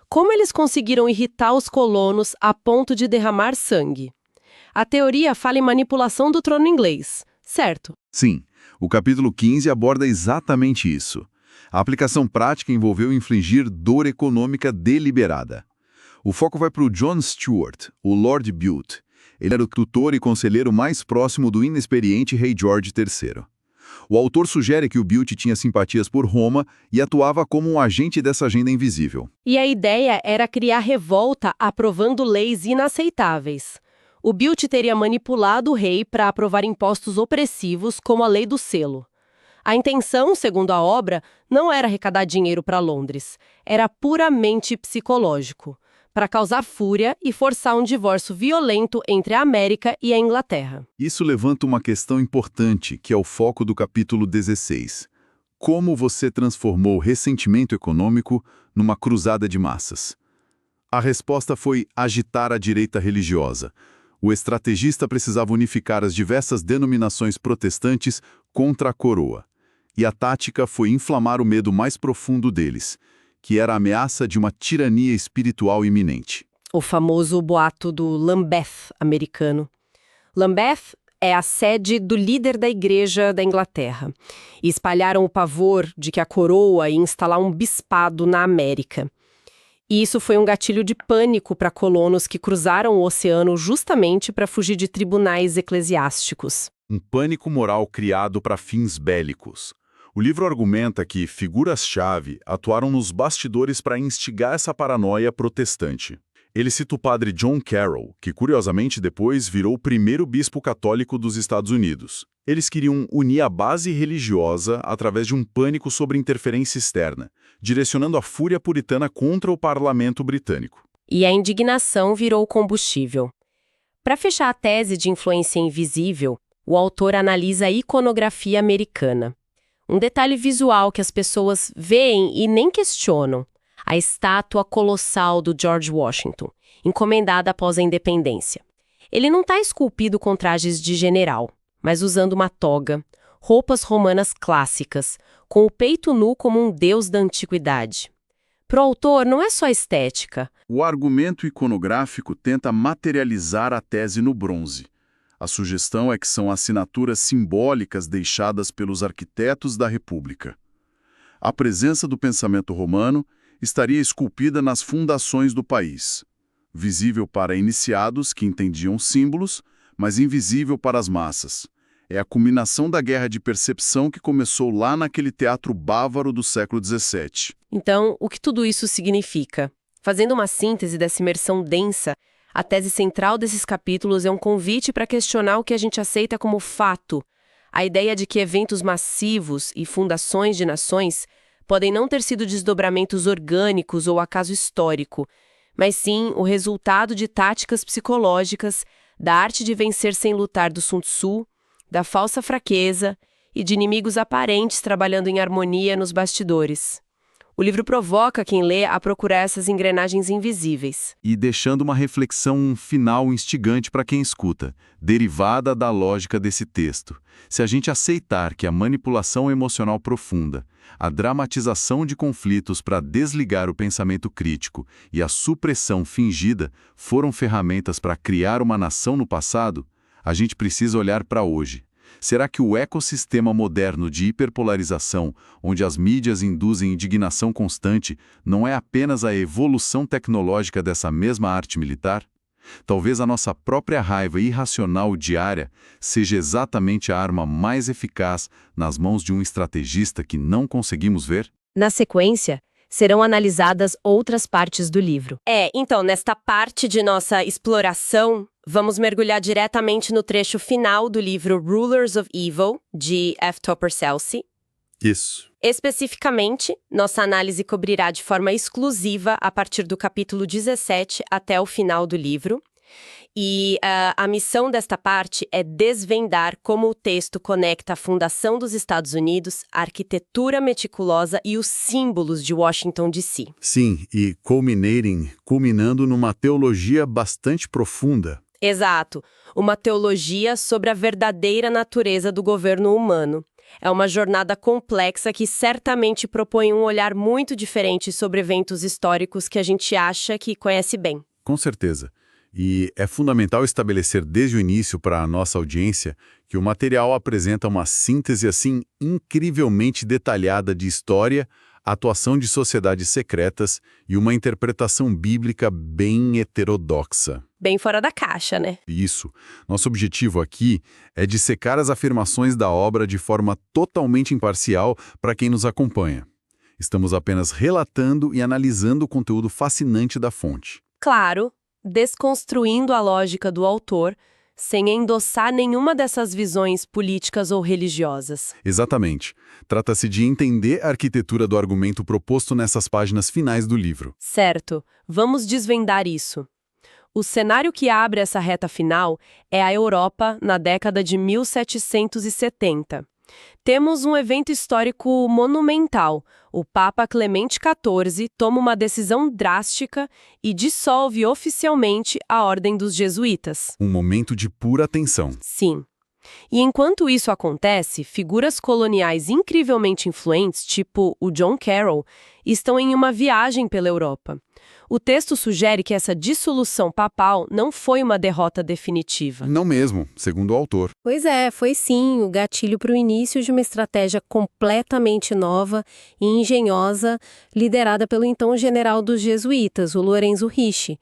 Como eles conseguiram irritar os colonos a ponto de derramar sangue? A teoria fala em manipulação do trono inglês, certo? Sim, o capítulo 15 aborda exatamente isso. A aplicação prática envolveu infligir dor econômica deliberada. O foco vai para o John Stuart, o Lord Bute. Ele era o tutor e conselheiro mais próximo do inexperiente rei George III. O autor sugere que o Bute tinha simpatias por Roma e atuava como um agente dessa agenda invisível. E a ideia era criar revolta aprovando leis inaceitáveis. O Bute teria manipulado o rei para aprovar impostos opressivos como a lei do selo. A intenção, segundo a obra, não era arrecadar dinheiro para Londres, era puramente psicológico, para causar fúria e forçar um divórcio violento entre a América e a Inglaterra. Isso levanta uma questão importante, que é o foco do capítulo 16. Como você transformou o ressentimento econômico numa cruzada de massas? A resposta foi agitar a direita religiosa. O estrategista precisava unificar as diversas denominações protestantes contra a coroa. E a tática foi inflamar o medo mais profundo deles, que era a ameaça de uma tirania espiritual iminente. O famoso boato do Lambeth americano. Lambeth é a sede do líder da Igreja da Inglaterra. E espalharam o pavor de que a coroa ia instalar um bispado na América. E isso foi um gatilho de pânico para colonos que cruzaram o oceano justamente para fugir de tribunais eclesiásticos. Um pânico moral criado para fins bélicos. O livro argumenta que figuras-chave atuaram nos bastidores para instigar essa paranoia protestante. Ele cita o padre John Carroll, que curiosamente depois virou o primeiro bispo católico dos Estados Unidos. Eles queriam unir a base religiosa através de um pânico sobre interferência externa, direcionando a fúria puritana contra o parlamento britânico. E a indignação virou combustível. Para fechar a tese de influência invisível, o autor analisa a iconografia americana. Um detalhe visual que as pessoas veem e nem questionam: a estátua colossal do George Washington, encomendada após a independência. Ele não está esculpido com trajes de general, mas usando uma toga, roupas romanas clássicas, com o peito nu como um deus da antiguidade. Para o autor, não é só estética. O argumento iconográfico tenta materializar a tese no bronze. A sugestão é que são assinaturas simbólicas deixadas pelos arquitetos da República. A presença do pensamento romano estaria esculpida nas fundações do país, visível para iniciados que entendiam símbolos, mas invisível para as massas. É a culminação da guerra de percepção que começou lá naquele teatro bávaro do século XVII. Então, o que tudo isso significa? Fazendo uma síntese dessa imersão densa, a tese central desses capítulos é um convite para questionar o que a gente aceita como fato. A ideia de que eventos massivos e fundações de nações podem não ter sido desdobramentos orgânicos ou acaso histórico, mas sim o resultado de táticas psicológicas, da arte de vencer sem lutar do Sun Tzu, da falsa fraqueza e de inimigos aparentes trabalhando em harmonia nos bastidores. O livro provoca quem lê a procurar essas engrenagens invisíveis. E deixando uma reflexão final instigante para quem escuta, derivada da lógica desse texto. Se a gente aceitar que a manipulação emocional profunda, a dramatização de conflitos para desligar o pensamento crítico e a supressão fingida foram ferramentas para criar uma nação no passado, a gente precisa olhar para hoje. Será que o ecossistema moderno de hiperpolarização, onde as mídias induzem indignação constante, não é apenas a evolução tecnológica dessa mesma arte militar? Talvez a nossa própria raiva irracional diária seja exatamente a arma mais eficaz nas mãos de um estrategista que não conseguimos ver? Na sequência, serão analisadas outras partes do livro. Então, nesta parte de nossa exploração, vamos mergulhar diretamente no trecho final do livro Rulers of Evil, de F. Topper Celsey. Isso. Especificamente, nossa análise cobrirá de forma exclusiva a partir do capítulo 17 até o final do livro. E a missão desta parte é desvendar como o texto conecta a fundação dos Estados Unidos, a arquitetura meticulosa e os símbolos de Washington, D.C. Sim, e culminando numa teologia bastante profunda. Exato, uma teologia sobre a verdadeira natureza do governo humano. É uma jornada complexa que certamente propõe um olhar muito diferente sobre eventos históricos que a gente acha que conhece bem. Com certeza. E é fundamental estabelecer desde o início para a nossa audiência que o material apresenta uma síntese assim incrivelmente detalhada de história, atuação de sociedades secretas e uma interpretação bíblica bem heterodoxa. Bem fora da caixa, né? Isso. Nosso objetivo aqui é dissecar as afirmações da obra de forma totalmente imparcial para quem nos acompanha. Estamos apenas relatando e analisando o conteúdo fascinante da fonte. Claro, desconstruindo a lógica do autor, sem endossar nenhuma dessas visões políticas ou religiosas. Exatamente. Trata-se de entender a arquitetura do argumento proposto nessas páginas finais do livro. Certo, vamos desvendar isso. O cenário que abre essa reta final é a Europa na década de 1770. Temos um evento histórico monumental. O Papa Clemente XIV toma uma decisão drástica e dissolve oficialmente a Ordem dos Jesuítas. Um momento de pura tensão. Sim. E enquanto isso acontece, figuras coloniais incrivelmente influentes, tipo o John Carroll, estão em uma viagem pela Europa. O texto sugere que essa dissolução papal não foi uma derrota definitiva. Não mesmo, segundo o autor. Pois é, foi sim o gatilho para o início de uma estratégia completamente nova e engenhosa, liderada pelo então general dos jesuítas, o Lorenzo Ricci.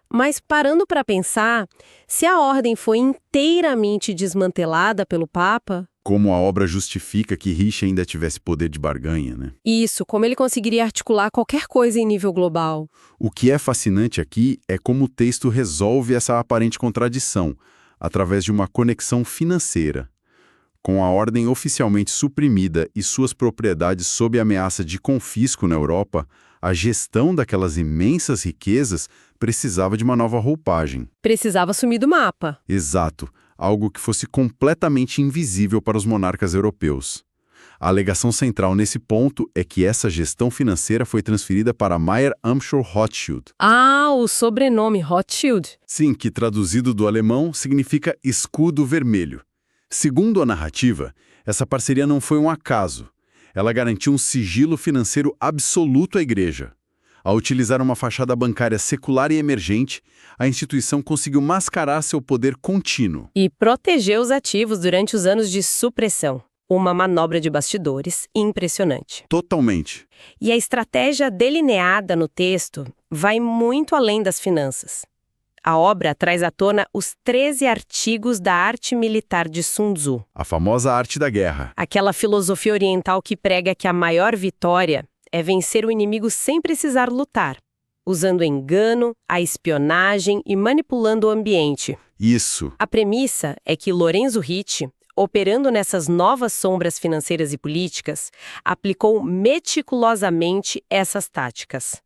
Mas parando para pensar, se a ordem foi inteiramente desmantelada pelo Papa... Como a obra justifica que Ricci ainda tivesse poder de barganha, né? Isso, como ele conseguiria articular qualquer coisa em nível global. O que é fascinante aqui é como o texto resolve essa aparente contradição, através de uma conexão financeira. Com a ordem oficialmente suprimida e suas propriedades sob ameaça de confisco na Europa, a gestão daquelas imensas riquezas precisava de uma nova roupagem. Precisava sumir do mapa. Exato, algo que fosse completamente invisível para os monarcas europeus. A alegação central nesse ponto é que essa gestão financeira foi transferida para Mayer Amschel Rothschild. Ah, o sobrenome Rothschild. Sim, que traduzido do alemão significa escudo vermelho. Segundo a narrativa, essa parceria não foi um acaso. Ela garantiu um sigilo financeiro absoluto à igreja. Ao utilizar uma fachada bancária secular e emergente, a instituição conseguiu mascarar seu poder contínuo. E proteger os ativos durante os anos de supressão. Uma manobra de bastidores impressionante. Totalmente. E a estratégia delineada no texto vai muito além das finanças. A obra traz à tona os 13 artigos da arte militar de Sun Tzu. A famosa arte da guerra. Aquela filosofia oriental que prega que a maior vitória é vencer o inimigo sem precisar lutar, usando o engano, a espionagem e manipulando o ambiente. Isso. A premissa é que Lorenzo Ricci, operando nessas novas sombras financeiras e políticas, aplicou meticulosamente essas táticas.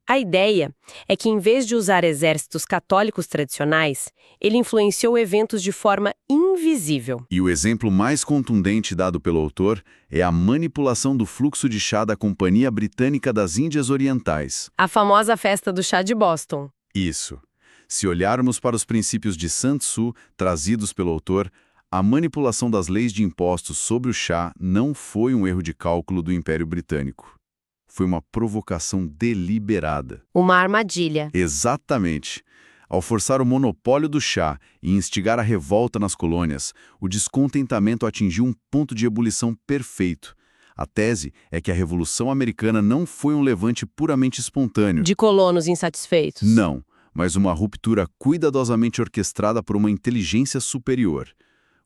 A ideia é que, em vez de usar exércitos católicos tradicionais, ele influenciou eventos de forma invisível. E o exemplo mais contundente dado pelo autor é a manipulação do fluxo de chá da Companhia Britânica das Índias Orientais. A famosa festa do chá de Boston. Isso. Se olharmos para os princípios de Sun Tzu trazidos pelo autor, a manipulação das leis de impostos sobre o chá não foi um erro de cálculo do Império Britânico. Foi uma provocação deliberada. Uma armadilha. Exatamente. Ao forçar o monopólio do chá e instigar a revolta nas colônias, o descontentamento atingiu um ponto de ebulição perfeito. A tese é que a Revolução Americana não foi um levante puramente espontâneo. De colonos insatisfeitos. Não, mas uma ruptura cuidadosamente orquestrada por uma inteligência superior.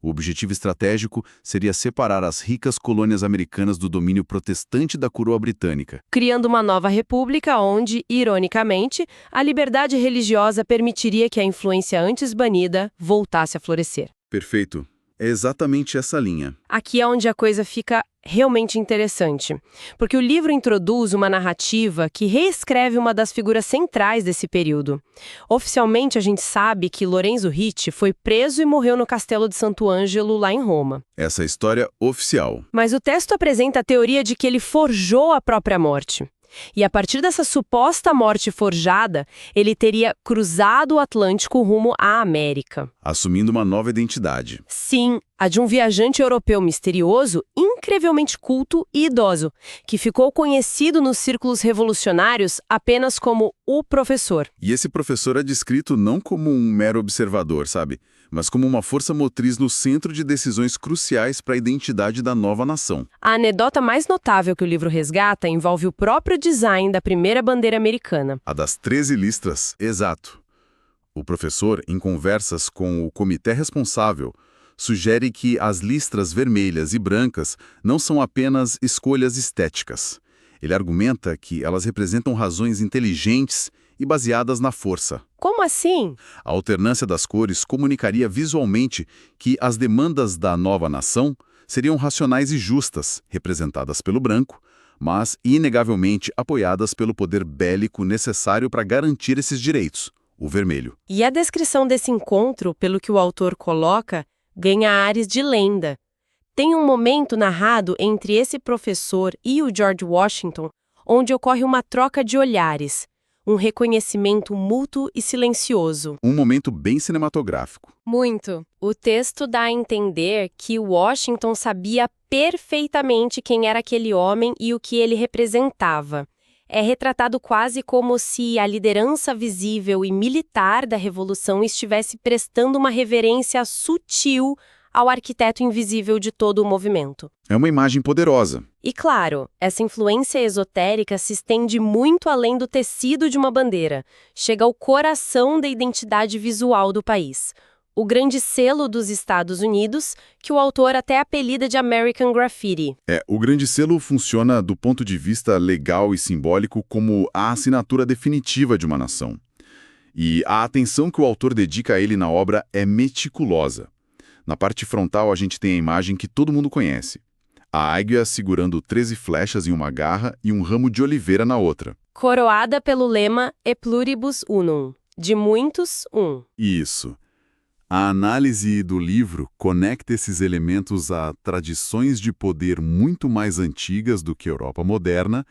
O objetivo estratégico seria separar as ricas colônias americanas do domínio protestante da coroa britânica, criando uma nova república onde, ironicamente, a liberdade religiosa permitiria que a influência antes banida voltasse a florescer. Perfeito. É exatamente essa linha. Aqui é onde a coisa fica realmente interessante, porque o livro introduz uma narrativa que reescreve uma das figuras centrais desse período. Oficialmente, a gente sabe que Lorenzo Ricci foi preso e morreu no Castelo de Santo Ângelo, lá em Roma. Essa é a história oficial. Mas o texto apresenta a teoria de que ele forjou a própria morte. E a partir dessa suposta morte forjada, ele teria cruzado o Atlântico rumo à América. Assumindo uma nova identidade. Sim, a de um viajante europeu misterioso, incrivelmente culto e idoso, que ficou conhecido nos círculos revolucionários apenas como o professor. E esse professor é descrito não como um mero observador, sabe? Mas como uma força motriz no centro de decisões cruciais para a identidade da nova nação. A anedota mais notável que o livro resgata envolve o próprio design da primeira bandeira americana. A das 13 listras, exato. O professor, em conversas com o comitê responsável, sugere que as listras vermelhas e brancas não são apenas escolhas estéticas. Ele argumenta que elas representam razões inteligentes e baseadas na força. Como assim? A alternância das cores comunicaria visualmente que as demandas da nova nação seriam racionais e justas, representadas pelo branco, mas inegavelmente apoiadas pelo poder bélico necessário para garantir esses direitos, o vermelho. E a descrição desse encontro, pelo que o autor coloca, ganha ares de lenda. Tem um momento narrado entre esse professor e o George Washington, onde ocorre uma troca de olhares, um reconhecimento mútuo e silencioso. Um momento bem cinematográfico. Muito. O texto dá a entender que Washington sabia perfeitamente quem era aquele homem e o que ele representava. É retratado quase como se a liderança visível e militar da Revolução estivesse prestando uma reverência sutil ao arquiteto invisível de todo o movimento. É uma imagem poderosa. E claro, essa influência esotérica se estende muito além do tecido de uma bandeira. Chega ao coração da identidade visual do país. O grande selo dos Estados Unidos, que o autor até apelida de American Graffiti. O grande selo funciona do ponto de vista legal e simbólico como a assinatura definitiva de uma nação. E a atenção que o autor dedica a ele na obra é meticulosa. Na parte frontal, a gente tem a imagem que todo mundo conhece. A águia segurando 13 flechas em uma garra e um ramo de oliveira na outra. Coroada pelo lema E pluribus unum, de muitos, um. Isso. A análise do livro conecta esses elementos a tradições de poder muito mais antigas do que a Europa moderna,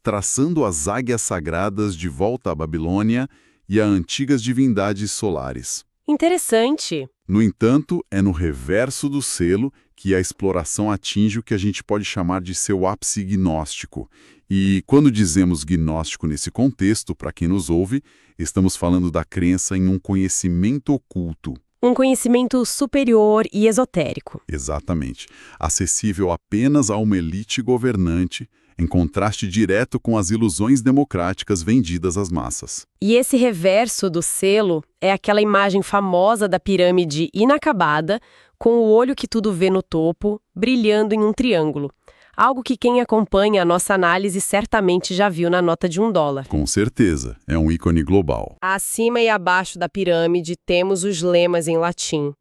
traçando as águias sagradas de volta à Babilônia e a antigas divindades solares. Interessante. No entanto, é no reverso do selo que a exploração atinge o que a gente pode chamar de seu ápice gnóstico. E quando dizemos gnóstico nesse contexto, para quem nos ouve, estamos falando da crença em um conhecimento oculto. Um conhecimento superior e esotérico. Exatamente. Acessível apenas a uma elite governante, em contraste direto com as ilusões democráticas vendidas às massas. E esse reverso do selo é aquela imagem famosa da pirâmide inacabada, com o olho que tudo vê no topo, brilhando em um triângulo. Algo que quem acompanha a nossa análise certamente já viu na nota de $1. Com certeza, é um ícone global. Acima e abaixo da pirâmide temos os lemas em latim.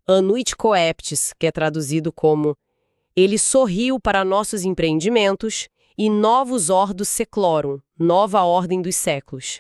Anuit coeptis, que é traduzido como Ele sorriu para nossos empreendimentos, e novus ordos seclorum, nova ordem dos séculos.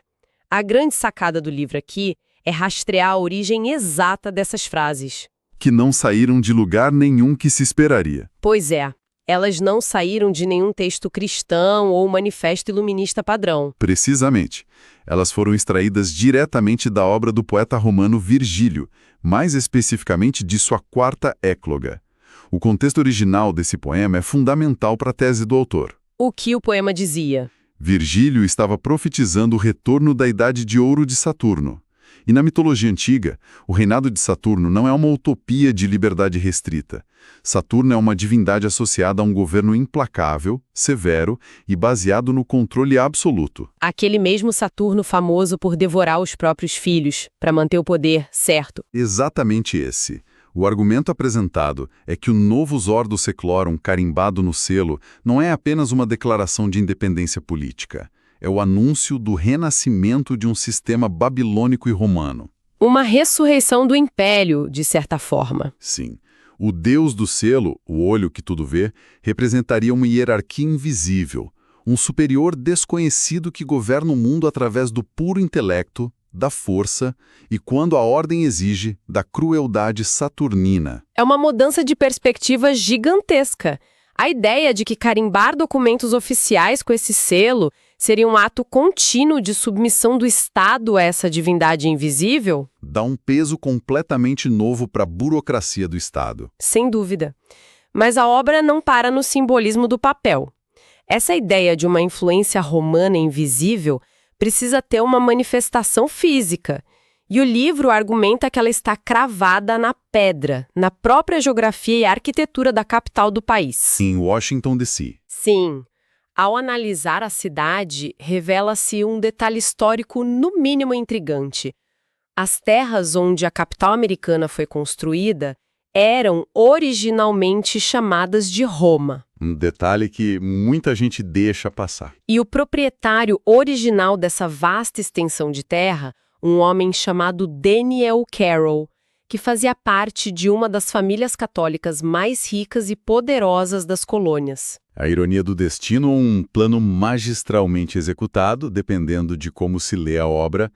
A grande sacada do livro aqui é rastrear a origem exata dessas frases. Que não saíram de lugar nenhum que se esperaria. Pois é, elas não saíram de nenhum texto cristão ou manifesto iluminista padrão. Precisamente. Elas foram extraídas diretamente da obra do poeta romano Virgílio, mais especificamente de sua quarta écloga. O contexto original desse poema é fundamental para a tese do autor. O que o poema dizia? Virgílio estava profetizando o retorno da Idade de Ouro de Saturno. E na mitologia antiga, o reinado de Saturno não é uma utopia de liberdade restrita. Saturno é uma divindade associada a um governo implacável, severo e baseado no controle absoluto. Aquele mesmo Saturno famoso por devorar os próprios filhos, para manter o poder, certo? Exatamente esse. O argumento apresentado é que o Novus Ordo Seclorum carimbado no selo não é apenas uma declaração de independência política. É o anúncio do renascimento de um sistema babilônico e romano. Uma ressurreição do império, de certa forma. Sim. O deus do selo, o olho que tudo vê, representaria uma hierarquia invisível, um superior desconhecido que governa o mundo através do puro intelecto, da força e, quando a ordem exige, da crueldade saturnina. É uma mudança de perspectiva gigantesca. A ideia de que carimbar documentos oficiais com esse selo seria um ato contínuo de submissão do Estado a essa divindade invisível? Dá um peso completamente novo para a burocracia do Estado. Sem dúvida. Mas a obra não para no simbolismo do papel. Essa ideia de uma influência romana invisível precisa ter uma manifestação física. E o livro argumenta que ela está cravada na pedra, na própria geografia e arquitetura da capital do país. Em Washington, D.C. Sim. Ao analisar a cidade, revela-se um detalhe histórico no mínimo intrigante. As terras onde a capital americana foi construída eram originalmente chamadas de Roma. Um detalhe que muita gente deixa passar. E o proprietário original dessa vasta extensão de terra, um homem chamado Daniel Carroll, que fazia parte de uma das famílias católicas mais ricas e poderosas das colônias. A ironia do destino, um plano magistralmente executado, dependendo de como se lê a obra,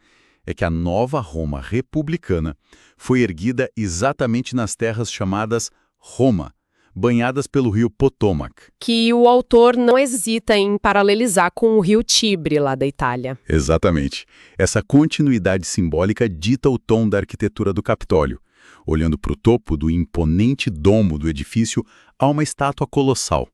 é que a nova Roma republicana foi erguida exatamente nas terras chamadas Roma, banhadas pelo rio Potomac. Que o autor não hesita em paralelizar com o rio Tibre, lá da Itália. Exatamente. Essa continuidade simbólica dita o tom da arquitetura do Capitólio. Olhando para o topo do imponente domo do edifício, há uma estátua colossal.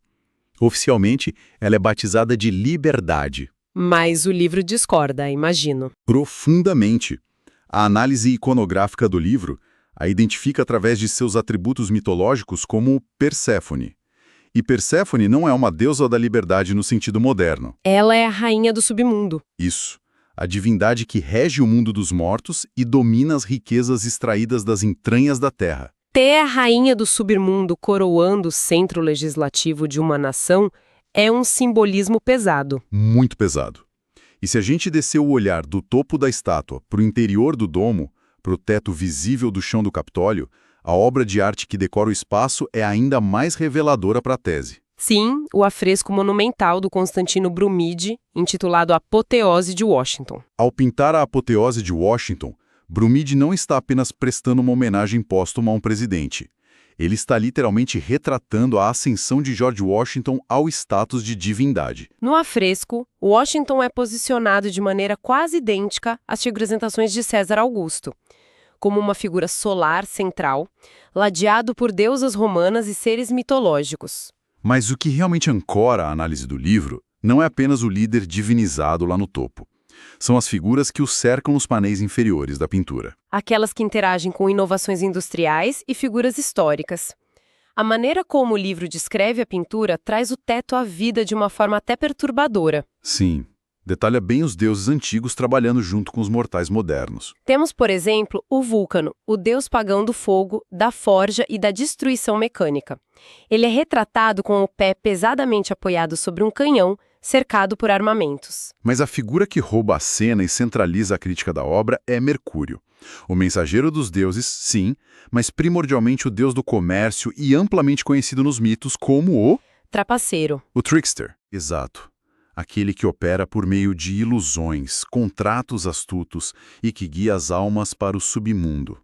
Oficialmente, ela é batizada de Liberdade. Mas o livro discorda, imagino. Profundamente. A análise iconográfica do livro a identifica através de seus atributos mitológicos como Perséfone. E Perséfone não é uma deusa da liberdade no sentido moderno. Ela é a rainha do submundo. Isso. A divindade que rege o mundo dos mortos e domina as riquezas extraídas das entranhas da terra. Ter a rainha do submundo coroando o centro legislativo de uma nação é um simbolismo pesado. Muito pesado. E se a gente descer o olhar do topo da estátua para o interior do domo, para o teto visível do chão do Capitólio, a obra de arte que decora o espaço é ainda mais reveladora para a tese. Sim, o afresco monumental do Constantino Brumide, intitulado Apoteose de Washington. Ao pintar a apoteose de Washington, Brumide não está apenas prestando uma homenagem póstuma a um presidente. Ele está literalmente retratando a ascensão de George Washington ao status de divindade. No afresco, Washington é posicionado de maneira quase idêntica às representações de César Augusto, como uma figura solar central, ladeado por deusas romanas e seres mitológicos. Mas o que realmente ancora a análise do livro não é apenas o líder divinizado lá no topo. São as figuras que o cercam nos painéis inferiores da pintura. Aquelas que interagem com inovações industriais e figuras históricas. A maneira como o livro descreve a pintura traz o teto à vida de uma forma até perturbadora. Sim, detalha bem os deuses antigos trabalhando junto com os mortais modernos. Temos, por exemplo, o Vulcano, o deus pagão do fogo, da forja e da destruição mecânica. Ele é retratado com o pé pesadamente apoiado sobre um canhão, cercado por armamentos. Mas a figura que rouba a cena e centraliza a crítica da obra é Mercúrio. O mensageiro dos deuses, sim, mas primordialmente o deus do comércio e amplamente conhecido nos mitos como o... Trapaceiro. O trickster. Exato. Aquele que opera por meio de ilusões, contratos astutos e que guia as almas para o submundo.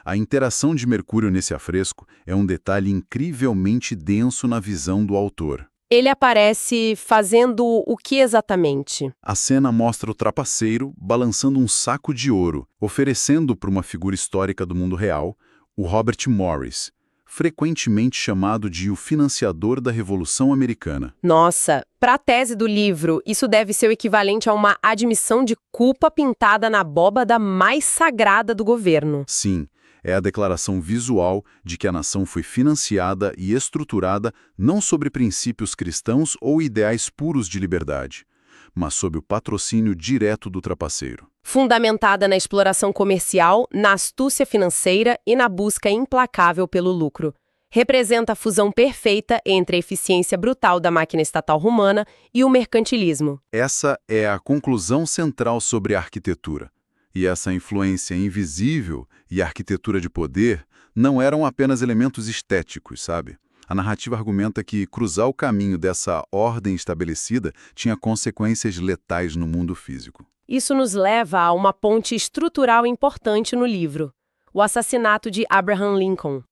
A interação de Mercúrio nesse afresco é um detalhe incrivelmente denso na visão do autor. Ele aparece fazendo o que exatamente? A cena mostra o trapaceiro balançando um saco de ouro, oferecendo para uma figura histórica do mundo real, o Robert Morris, frequentemente chamado de o financiador da Revolução Americana. Nossa, para a tese do livro, isso deve ser o equivalente a uma admissão de culpa pintada na abóbada mais sagrada do governo. Sim. É a declaração visual de que a nação foi financiada e estruturada não sobre princípios cristãos ou ideais puros de liberdade, mas sob o patrocínio direto do trapaceiro. Fundamentada na exploração comercial, na astúcia financeira e na busca implacável pelo lucro. Representa a fusão perfeita entre a eficiência brutal da máquina estatal romana e o mercantilismo. Essa é a conclusão central sobre a arquitetura. E essa influência invisível e arquitetura de poder não eram apenas elementos estéticos, sabe? A narrativa argumenta que cruzar o caminho dessa ordem estabelecida tinha consequências letais no mundo físico. Isso nos leva a uma ponte estrutural importante no livro: o assassinato de Abraham Lincoln.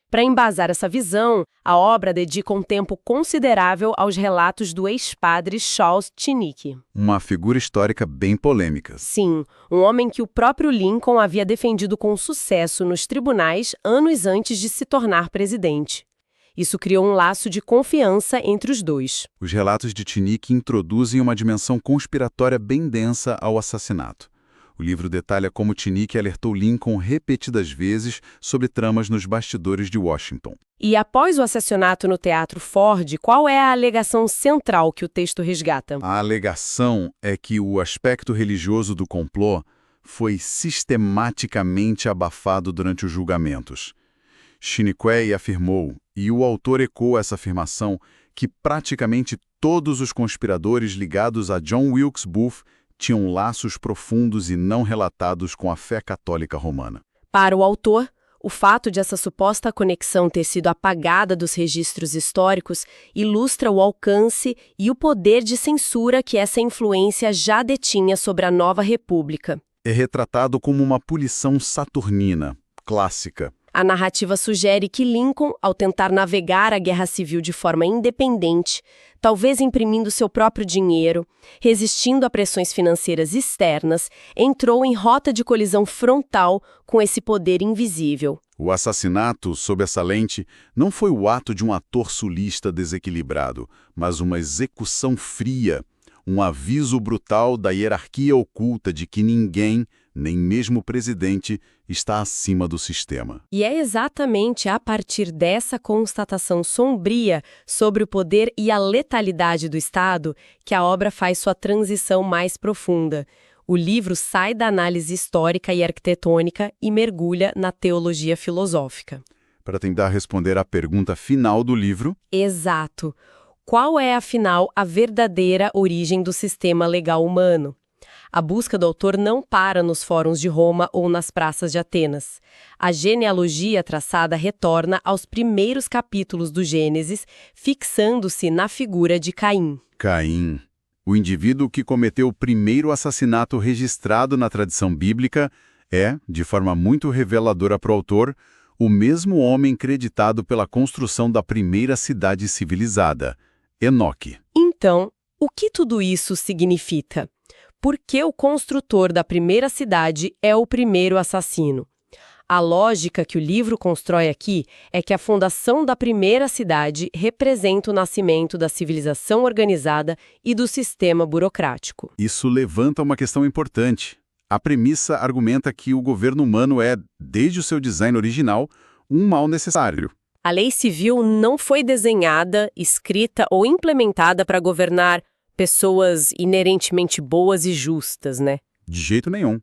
Para embasar essa visão, a obra dedica um tempo considerável aos relatos do ex-padre Charles Chiniquy. Uma figura histórica bem polêmica. Sim, um homem que o próprio Lincoln havia defendido com sucesso nos tribunais anos antes de se tornar presidente. Isso criou um laço de confiança entre os dois. Os relatos de Chiniquy introduzem uma dimensão conspiratória bem densa ao assassinato. O livro detalha como Chiniquy alertou Lincoln repetidas vezes sobre tramas nos bastidores de Washington. E após o assassinato no Teatro Ford, qual é a alegação central que o texto resgata? A alegação é que o aspecto religioso do complô foi sistematicamente abafado durante os julgamentos. Chiniquy afirmou, e o autor ecoou essa afirmação, que praticamente todos os conspiradores ligados a John Wilkes Booth tinham laços profundos e não relatados com a fé católica romana. Para o autor, o fato de essa suposta conexão ter sido apagada dos registros históricos ilustra o alcance e o poder de censura que essa influência já detinha sobre a nova república. É retratado como uma punição saturnina, clássica. A narrativa sugere que Lincoln, ao tentar navegar a guerra civil de forma independente, talvez imprimindo seu próprio dinheiro, resistindo a pressões financeiras externas, entrou em rota de colisão frontal com esse poder invisível. O assassinato, sob essa lente, não foi o ato de um ator sulista desequilibrado, mas uma execução fria, um aviso brutal da hierarquia oculta de que ninguém, nem mesmo o presidente, está acima do sistema. E é exatamente a partir dessa constatação sombria sobre o poder e a letalidade do Estado que a obra faz sua transição mais profunda. O livro sai da análise histórica e arquitetônica e mergulha na teologia filosófica. Para tentar responder à pergunta final do livro... Exato. Qual é, afinal, a verdadeira origem do sistema legal humano? A busca do autor não para nos fóruns de Roma ou nas praças de Atenas. A genealogia traçada retorna aos primeiros capítulos do Gênesis, fixando-se na figura de Caim. Caim, o indivíduo que cometeu o primeiro assassinato registrado na tradição bíblica, é, de forma muito reveladora para o autor, o mesmo homem creditado pela construção da primeira cidade civilizada, Enoque. Então, o que tudo isso significa? Por que o construtor da primeira cidade é o primeiro assassino? A lógica que o livro constrói aqui é que a fundação da primeira cidade representa o nascimento da civilização organizada e do sistema burocrático. Isso levanta uma questão importante. A premissa argumenta que o governo humano é, desde o seu design original, um mal necessário. A lei civil não foi desenhada, escrita ou implementada para governar pessoas inerentemente boas e justas, né? De jeito nenhum.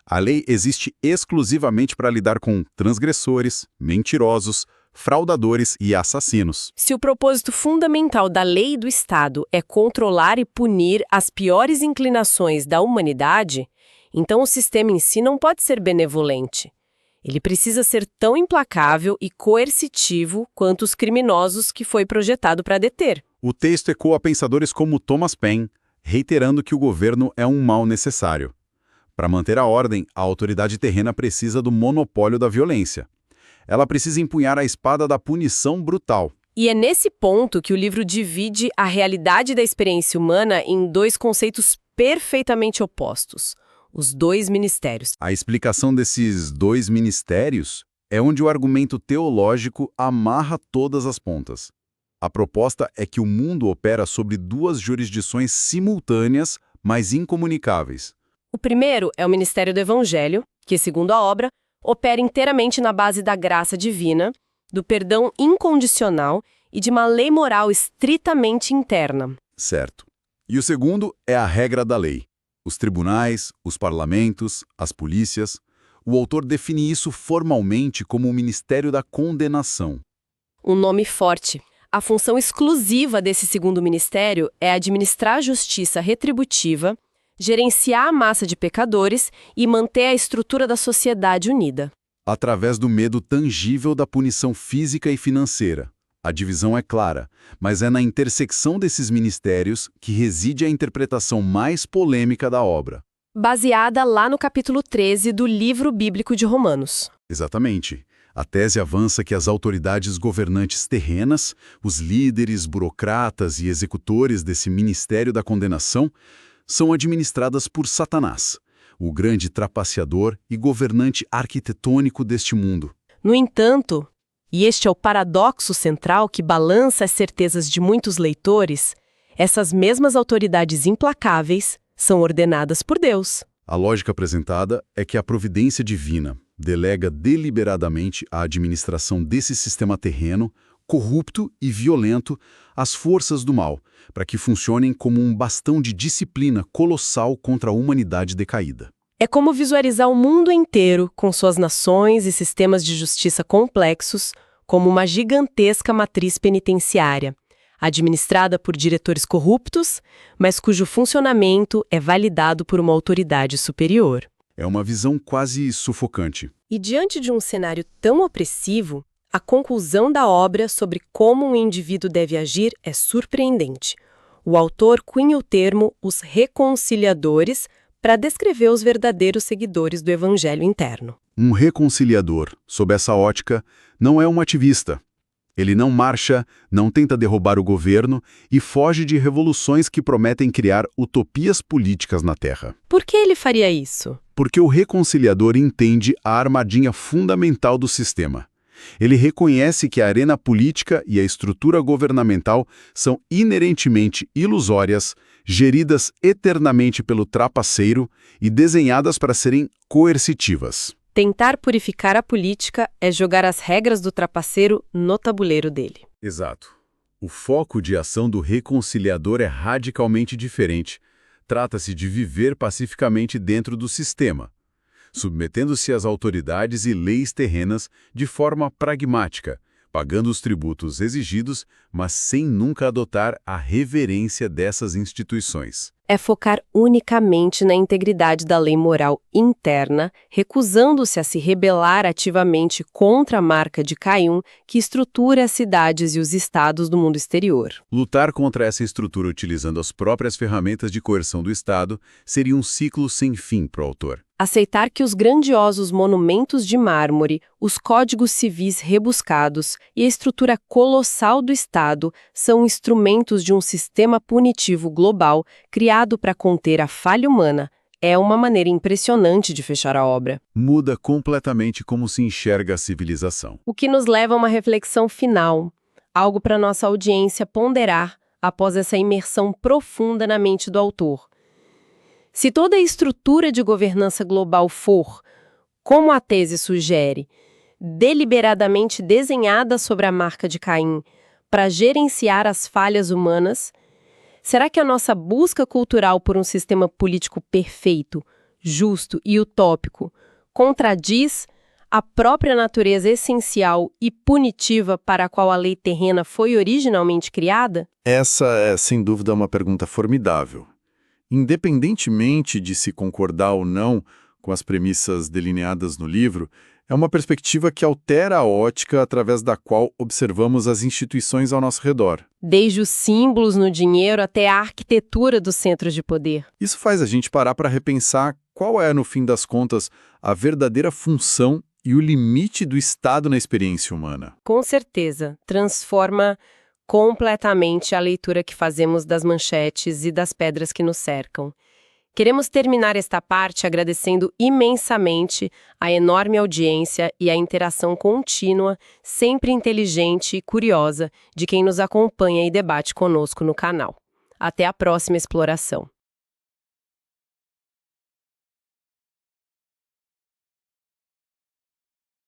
A lei existe exclusivamente para lidar com transgressores, mentirosos, fraudadores e assassinos. Se o propósito fundamental da lei do Estado é controlar e punir as piores inclinações da humanidade, então o sistema em si não pode ser benevolente. Ele precisa ser tão implacável e coercitivo quanto os criminosos que foi projetado para deter. O texto ecoa pensadores como Thomas Paine, reiterando que o governo é um mal necessário. Para manter a ordem, a autoridade terrena precisa do monopólio da violência. Ela precisa empunhar a espada da punição brutal. E é nesse ponto que o livro divide a realidade da experiência humana em dois conceitos perfeitamente opostos: os dois ministérios. A explicação desses dois ministérios é onde o argumento teológico amarra todas as pontas. A proposta é que o mundo opera sobre duas jurisdições simultâneas, mas incomunicáveis. O primeiro é o ministério do Evangelho, que, segundo a obra, opera inteiramente na base da graça divina, do perdão incondicional e de uma lei moral estritamente interna. Certo. E o segundo é a regra da lei. Os tribunais, os parlamentos, as polícias. O autor define isso formalmente como o ministério da condenação. Um nome forte. A função exclusiva desse segundo ministério é administrar a justiça retributiva, gerenciar a massa de pecadores e manter a estrutura da sociedade unida. através do medo tangível da punição física e financeira. A divisão é clara, mas é na intersecção desses ministérios que reside a interpretação mais polêmica da obra. Baseada lá no capítulo 13 do livro bíblico de Romanos. Exatamente. A tese avança que as autoridades governantes terrenas, os líderes, burocratas e executores desse ministério da condenação, são administradas por Satanás, o grande trapaceador e governante arquitetônico deste mundo. No entanto, e este é o paradoxo central que balança as certezas de muitos leitores, essas mesmas autoridades implacáveis são ordenadas por Deus. A lógica apresentada é que a providência divina delega deliberadamente a administração desse sistema terreno, corrupto e violento, às forças do mal, para que funcionem como um bastão de disciplina colossal contra a humanidade decaída. É como visualizar o mundo inteiro, com suas nações e sistemas de justiça complexos, como uma gigantesca matriz penitenciária, administrada por diretores corruptos, mas cujo funcionamento é validado por uma autoridade superior. É uma visão quase sufocante. E diante de um cenário tão opressivo, a conclusão da obra sobre como um indivíduo deve agir é surpreendente. O autor cunha o termo os reconciliadores para descrever os verdadeiros seguidores do evangelho interno. Um reconciliador, sob essa ótica, não é um ativista. Ele não marcha, não tenta derrubar o governo e foge de revoluções que prometem criar utopias políticas na Terra. Por que ele faria isso? Porque o reconciliador entende a armadilha fundamental do sistema. Ele reconhece que a arena política e a estrutura governamental são inerentemente ilusórias, geridas eternamente pelo trapaceiro e desenhadas para serem coercitivas. Tentar purificar a política é jogar as regras do trapaceiro no tabuleiro dele. Exato. O foco de ação do reconciliador é radicalmente diferente. Trata-se de viver pacificamente dentro do sistema, submetendo-se às autoridades e leis terrenas de forma pragmática, pagando os tributos exigidos, mas sem nunca adotar a reverência dessas instituições. É focar unicamente na integridade da lei moral interna, recusando-se a se rebelar ativamente contra a marca de Caim que estrutura as cidades e os estados do mundo exterior. Lutar contra essa estrutura utilizando as próprias ferramentas de coerção do Estado seria um ciclo sem fim para o autor. Aceitar que os grandiosos monumentos de mármore, os códigos civis rebuscados e a estrutura colossal do Estado são instrumentos de um sistema punitivo global criado para conter a falha humana é uma maneira impressionante de fechar a obra. Muda completamente como se enxerga a civilização. O que nos leva a uma reflexão final, algo para nossa audiência ponderar após essa imersão profunda na mente do autor. Se toda a estrutura de governança global for, como a tese sugere, deliberadamente desenhada sobre a marca de Caim para gerenciar as falhas humanas, será que a nossa busca cultural por um sistema político perfeito, justo e utópico contradiz a própria natureza essencial e punitiva para a qual a lei terrena foi originalmente criada? Essa é, sem dúvida, uma pergunta formidável. Independentemente de se concordar ou não com as premissas delineadas no livro, é uma perspectiva que altera a ótica através da qual observamos as instituições ao nosso redor. Desde os símbolos no dinheiro até a arquitetura dos centros de poder. Isso faz a gente parar para repensar qual é, no fim das contas, a verdadeira função e o limite do Estado na experiência humana. Com certeza, transforma completamente a leitura que fazemos das manchetes e das pedras que nos cercam. Queremos terminar esta parte agradecendo imensamente a enorme audiência e a interação contínua, sempre inteligente e curiosa, de quem nos acompanha e debate conosco no canal. Até a próxima exploração.